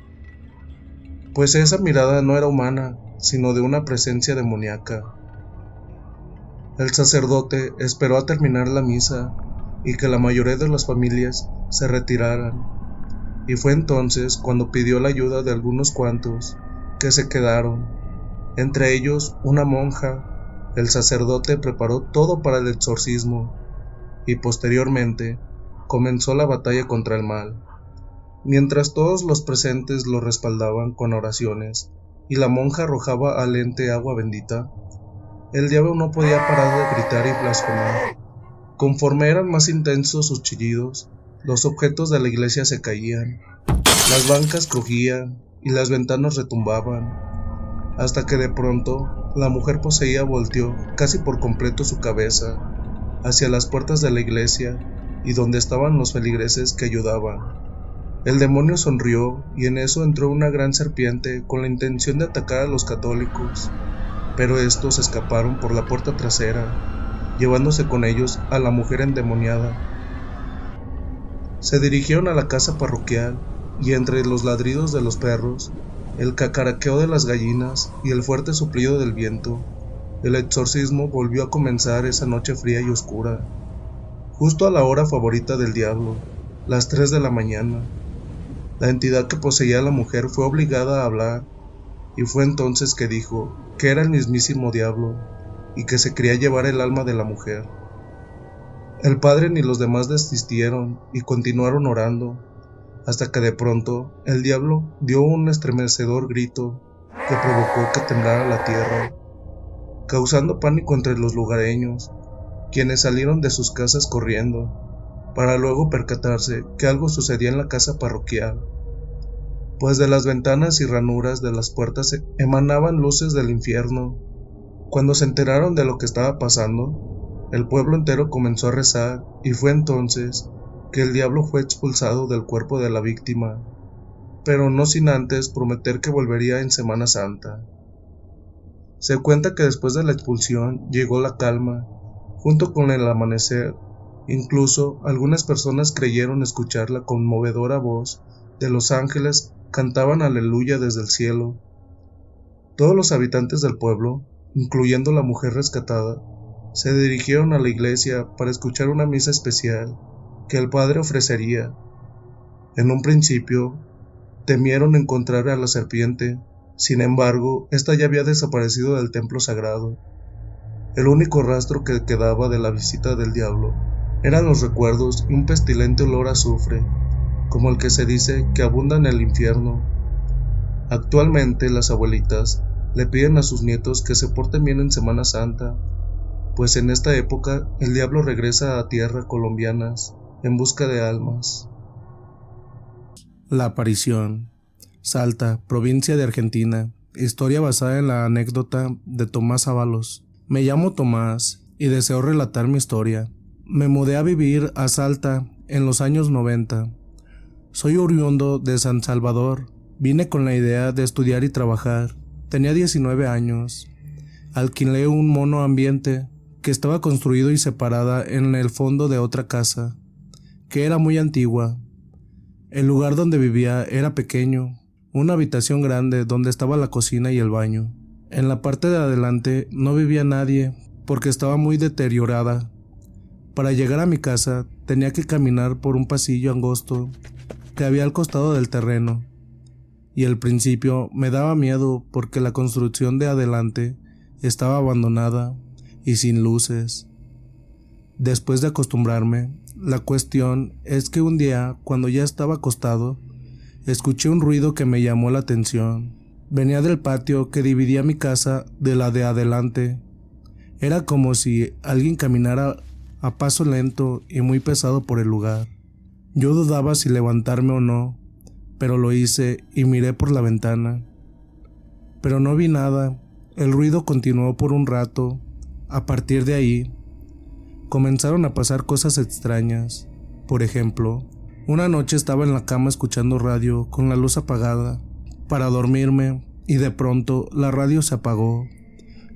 pues esa mirada no era humana, sino de una presencia demoníaca. El sacerdote esperó a terminar la misa y que la mayoría de las familias se retiraran, y fue entonces cuando pidió la ayuda de algunos cuantos que se quedaron, entre ellos una monja. El sacerdote preparó todo para el exorcismo y posteriormente comenzó la batalla contra el mal. Mientras todos los presentes lo respaldaban con oraciones y la monja arrojaba al ente agua bendita, el diablo no podía parar de gritar y blasfemar. Conforme eran más intensos sus chillidos, los objetos de la iglesia se caían, las bancas crujían y las ventanas retumbaban, hasta que de pronto la mujer poseída volteó casi por completo su cabeza hacia las puertas de la iglesia y donde estaban los feligreses que ayudaban. El demonio sonrió y en eso entró una gran serpiente con la intención de atacar a los católicos, pero estos escaparon por la puerta trasera, llevándose con ellos a la mujer endemoniada. Se dirigieron a la casa parroquial y entre los ladridos de los perros, el cacaraqueo de las gallinas y el fuerte soplido del viento, el exorcismo volvió a comenzar esa noche fría y oscura, justo a la hora favorita del diablo, las 3 de la mañana. La entidad que poseía a la mujer fue obligada a hablar, y fue entonces que dijo que era el mismísimo diablo y que se quería llevar el alma de la mujer. El padre ni los demás desistieron y continuaron orando, hasta que de pronto el diablo dio un estremecedor grito que provocó que temblara la tierra, causando pánico entre los lugareños, quienes salieron de sus casas corriendo, para luego percatarse que algo sucedía en la casa parroquial, pues de las ventanas y ranuras de las puertas emanaban luces del infierno. Cuando se enteraron de lo que estaba pasando, el pueblo entero comenzó a rezar y fue entonces que el diablo fue expulsado del cuerpo de la víctima, pero no sin antes prometer que volvería en Semana Santa. Se cuenta que después de la expulsión llegó la calma, junto con el amanecer. Incluso algunas personas creyeron escuchar la conmovedora voz de los ángeles cantaban aleluya desde el cielo. Todos los habitantes del pueblo, incluyendo la mujer rescatada, se dirigieron a la iglesia para escuchar una misa especial que el padre ofrecería. En un principio, temieron encontrar a la serpiente. Sin embargo, esta ya había desaparecido del templo sagrado. El único rastro que quedaba de la visita del diablo eran los recuerdos y un pestilente olor a azufre, como el que se dice que abunda en el infierno. Actualmente las abuelitas le piden a sus nietos que se porten bien en Semana Santa, pues en esta época el diablo regresa a tierras colombianas en busca de almas. La aparición. Salta, provincia de Argentina. Historia basada en la anécdota de Tomás Ábalos. Me llamo Tomás y deseo relatar mi historia. Me mudé a vivir a Salta en los años 90. Soy oriundo de San Salvador. Vine con la idea de estudiar y trabajar. Tenía 19 años. Alquilé un mono ambiente que estaba construido y separada en el fondo de otra casa, que era muy antigua. El lugar donde vivía era pequeño, una habitación grande donde estaba la cocina y el baño. En la parte de adelante no vivía nadie porque estaba muy deteriorada. Para llegar a mi casa tenía que caminar por un pasillo angosto que había al costado del terreno, y al principio me daba miedo porque la construcción de adelante estaba abandonada y sin luces. Después de acostumbrarme, la cuestión es que un día, cuando ya estaba acostado, escuché un ruido que me llamó la atención. Venía del patio que dividía mi casa de la de adelante. Era como si alguien caminara a paso lento y muy pesado por el lugar. Yo dudaba si levantarme o no, pero lo hice y miré por la ventana. Pero no vi nada. El ruido continuó por un rato. A partir de ahí, comenzaron a pasar cosas extrañas. Por ejemplo, una noche estaba en la cama escuchando radio con la luz apagada para dormirme y de pronto la radio se apagó.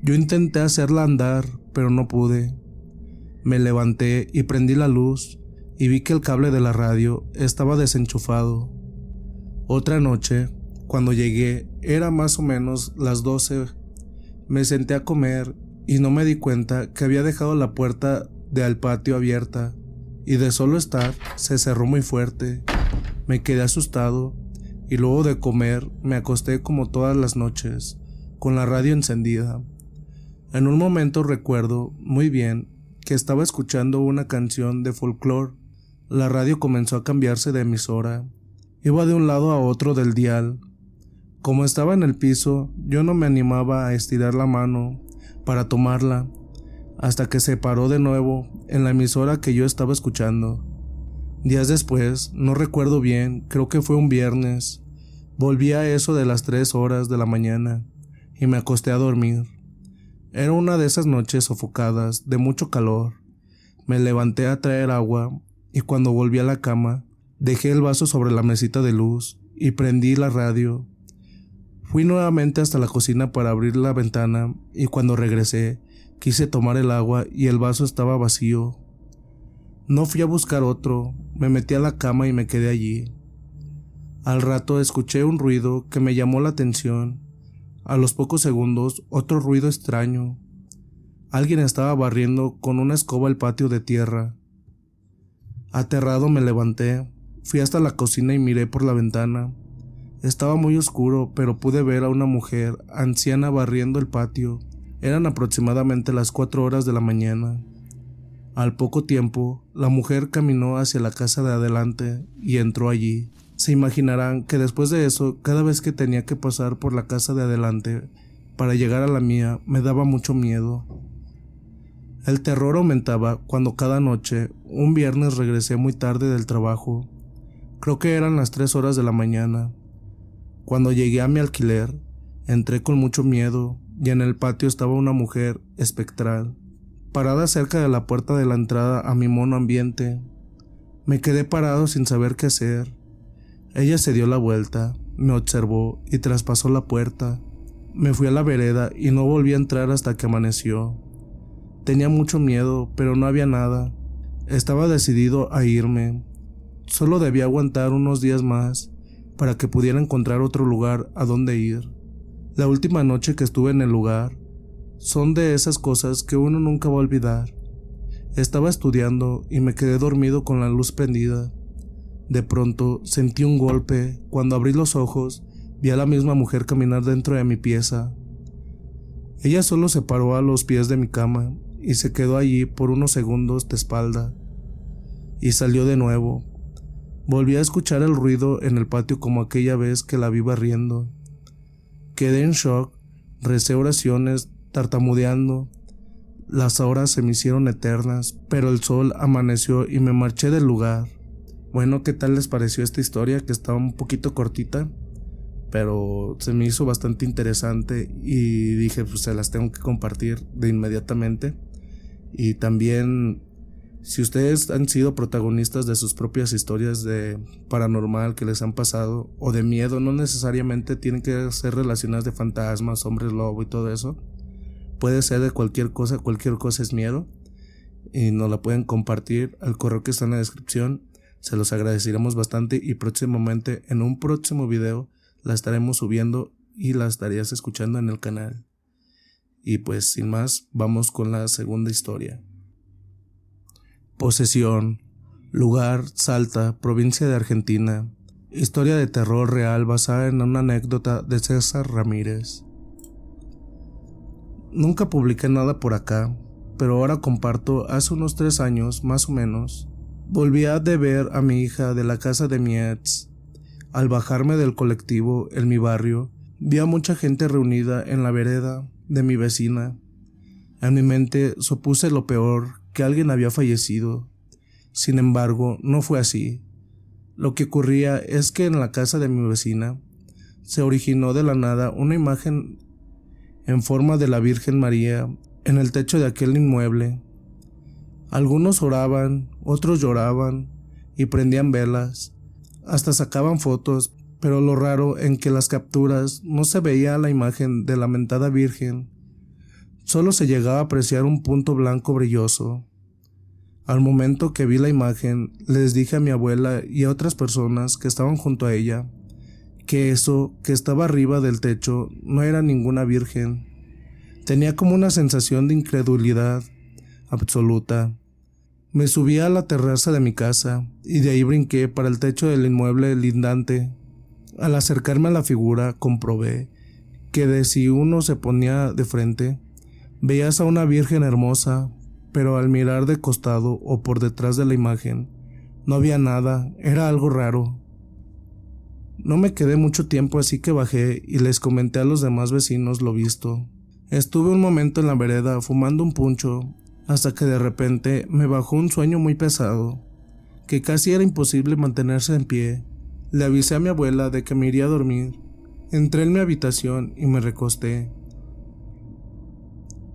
Yo intenté hacerla andar, pero no pude. Me levanté y prendí la luz y vi que el cable de la radio estaba desenchufado. Otra noche, cuando llegué, era más o menos las 12. Me senté a comer y no me di cuenta que había dejado la puerta del patio abierta, y de solo estar se cerró muy fuerte. Me quedé asustado y luego de comer me acosté como todas las noches, con la radio encendida. En un momento recuerdo muy bien que estaba escuchando una canción de folclore. La radio comenzó a cambiarse de emisora. Iba de un lado a otro del dial. Como estaba en el piso, yo no me animaba a estirar la mano para tomarla, hasta que se paró de nuevo en la emisora que yo estaba escuchando. Días después, no recuerdo bien, creo que fue un viernes, volví a eso de las 3 horas de la mañana y me acosté a dormir. Era una de esas noches sofocadas, de mucho calor. Me levanté a traer agua y cuando volví a la cama, dejé el vaso sobre la mesita de luz y prendí la radio. Fui nuevamente hasta la cocina para abrir la ventana y cuando regresé, quise tomar el agua y el vaso estaba vacío. No fui a buscar otro, me metí a la cama y me quedé allí. Al rato escuché un ruido que me llamó la atención. A los pocos segundos, otro ruido extraño. Alguien estaba barriendo con una escoba el patio de tierra. Aterrado me levanté, fui hasta la cocina y miré por la ventana. Estaba muy oscuro, pero pude ver a una mujer anciana barriendo el patio. Eran aproximadamente las 4 horas de la mañana. Al poco tiempo, la mujer caminó hacia la casa de adelante y entró allí. Se imaginarán que después de eso, cada vez que tenía que pasar por la casa de adelante para llegar a la mía, me daba mucho miedo. El terror aumentaba cuando cada noche, un viernes, regresé muy tarde del trabajo. Creo que eran las 3 horas de la mañana. Cuando llegué a mi alquiler, entré con mucho miedo y en el patio estaba una mujer espectral, parada cerca de la puerta de la entrada a mi mono ambiente. Me quedé parado sin saber qué hacer. Ella se dio la vuelta, me observó y traspasó la puerta. Me fui a la vereda y no volví a entrar hasta que amaneció. Tenía mucho miedo, pero no había nada. Estaba decidido a irme. Solo debía aguantar unos días más para que pudiera encontrar otro lugar a donde ir. La última noche que estuve en el lugar son de esas cosas que uno nunca va a olvidar. Estaba estudiando y me quedé dormido con la luz prendida. De pronto sentí un golpe. Cuando abrí los ojos, vi a la misma mujer caminar dentro de mi pieza. Ella solo se paró a los pies de mi cama y se quedó allí por unos segundos de espalda. Y salió de nuevo. Volví a escuchar el ruido en el patio como aquella vez que la vi barriendo. Quedé en shock, recé oraciones, tartamudeando. Las horas se me hicieron eternas, pero el sol amaneció y me marché del lugar. Bueno, ¿qué tal les pareció esta historia? Que estaba un poquito cortita, pero se me hizo bastante interesante y dije, pues se las tengo que compartir de inmediatamente. Y también, si ustedes han sido protagonistas de sus propias historias de paranormal que les han pasado, o de miedo, no necesariamente tienen que ser relacionadas de fantasmas, hombres lobo y todo eso. Puede ser de cualquier cosa es miedo. Y nos la pueden compartir al correo que está en la descripción. Se los agradeceremos bastante y próximamente en un próximo video la estaremos subiendo y la estarías escuchando en el canal. Y pues sin más, vamos con la segunda historia. Posesión. Lugar: Salta, provincia de Argentina. Historia de terror real basada en una anécdota de César Ramírez. Nunca publiqué nada por acá, pero ahora comparto. Hace unos 3 años, más o menos, volví a ver a mi hija de la casa de mi ex. Al bajarme del colectivo en mi barrio, vi a mucha gente reunida en la vereda de mi vecina. En mi mente supuse lo peor, que alguien había fallecido. Sin embargo, no fue así. Lo que ocurría es que en la casa de mi vecina se originó de la nada una imagen en forma de la Virgen María en el techo de aquel inmueble. Algunos oraban, otros lloraban y prendían velas, hasta sacaban fotos, pero lo raro en que las capturas no se veía la imagen de la mentada Virgen, solo se llegaba a apreciar un punto blanco brilloso. Al momento que vi la imagen, les dije a mi abuela y a otras personas que estaban junto a ella que eso que estaba arriba del techo no era ninguna virgen. Tenía como una sensación de incredulidad absoluta. Me subí a la terraza de mi casa y de ahí brinqué para el techo del inmueble lindante. Al acercarme a la figura comprobé que de si uno se ponía de frente, veías a una virgen hermosa, pero al mirar de costado o por detrás de la imagen, no había nada, era algo raro. No me quedé mucho tiempo, así que bajé y les comenté a los demás vecinos lo visto. Estuve un momento en la vereda fumando un puncho, hasta que de repente me bajó un sueño muy pesado, que casi era imposible mantenerse en pie. Le avisé a mi abuela de que me iría a dormir. Entré en mi habitación y me recosté.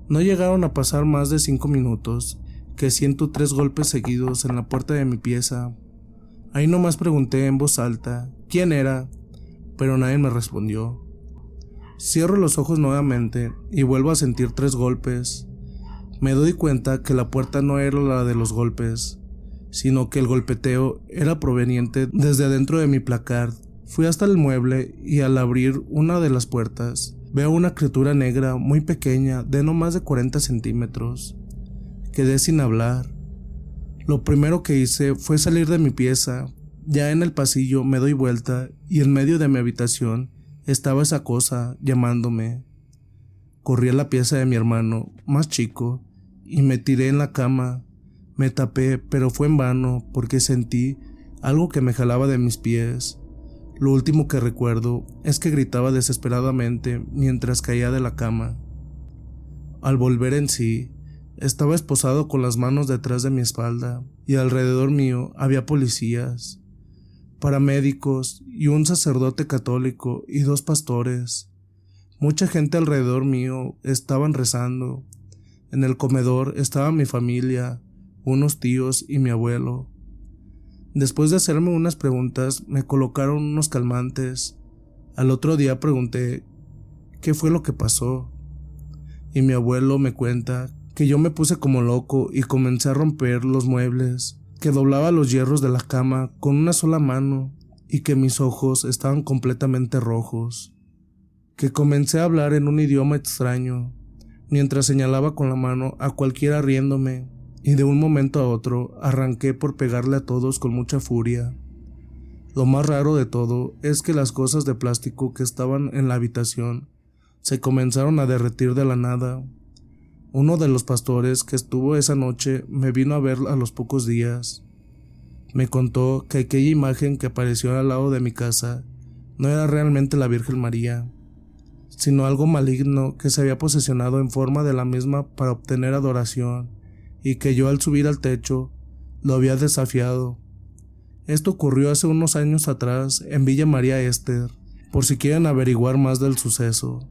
No llegaron a pasar más de 5 minutos, que siento 3 golpes seguidos en la puerta de mi pieza. Ahí nomás pregunté en voz alta quién era, pero nadie me respondió. Cierro los ojos nuevamente y vuelvo a sentir 3 golpes. Me doy cuenta que la puerta no era la de los golpes, sino que el golpeteo era proveniente desde adentro de mi placard. Fui hasta el mueble y al abrir una de las puertas, veo una criatura negra muy pequeña de no más de 40 centímetros. Quedé sin hablar. Lo primero que hice fue salir de mi pieza. Ya en el pasillo me doy vuelta y en medio de mi habitación estaba esa cosa llamándome. Corrí a la pieza de mi hermano, más chico, y me tiré en la cama. Me tapé, pero fue en vano porque sentí algo que me jalaba de mis pies. Lo último que recuerdo es que gritaba desesperadamente mientras caía de la cama. Al volver en sí, estaba esposado con las manos detrás de mi espalda y alrededor mío había policías, paramédicos y un sacerdote católico y 2 pastores. Mucha gente alrededor mío estaban rezando. En el comedor estaba mi familia, unos tíos y mi abuelo. Después de hacerme unas preguntas, me colocaron unos calmantes. Al otro día pregunté qué fue lo que pasó, y mi abuelo me cuenta que yo me puse como loco y comencé a romper los muebles, que doblaba los hierros de la cama con una sola mano y que mis ojos estaban completamente rojos, que comencé a hablar en un idioma extraño, mientras señalaba con la mano a cualquiera riéndome, y de un momento a otro arranqué por pegarle a todos con mucha furia. Lo más raro de todo es que las cosas de plástico que estaban en la habitación se comenzaron a derretir de la nada. Uno de los pastores que estuvo esa noche me vino a ver a los pocos días. Me contó que aquella imagen que apareció al lado de mi casa no era realmente la Virgen María, sino algo maligno que se había posesionado en forma de la misma para obtener adoración, y que yo al subir al techo lo había desafiado. Esto ocurrió hace unos años atrás en Villa María Ester, por si quieren averiguar más del suceso.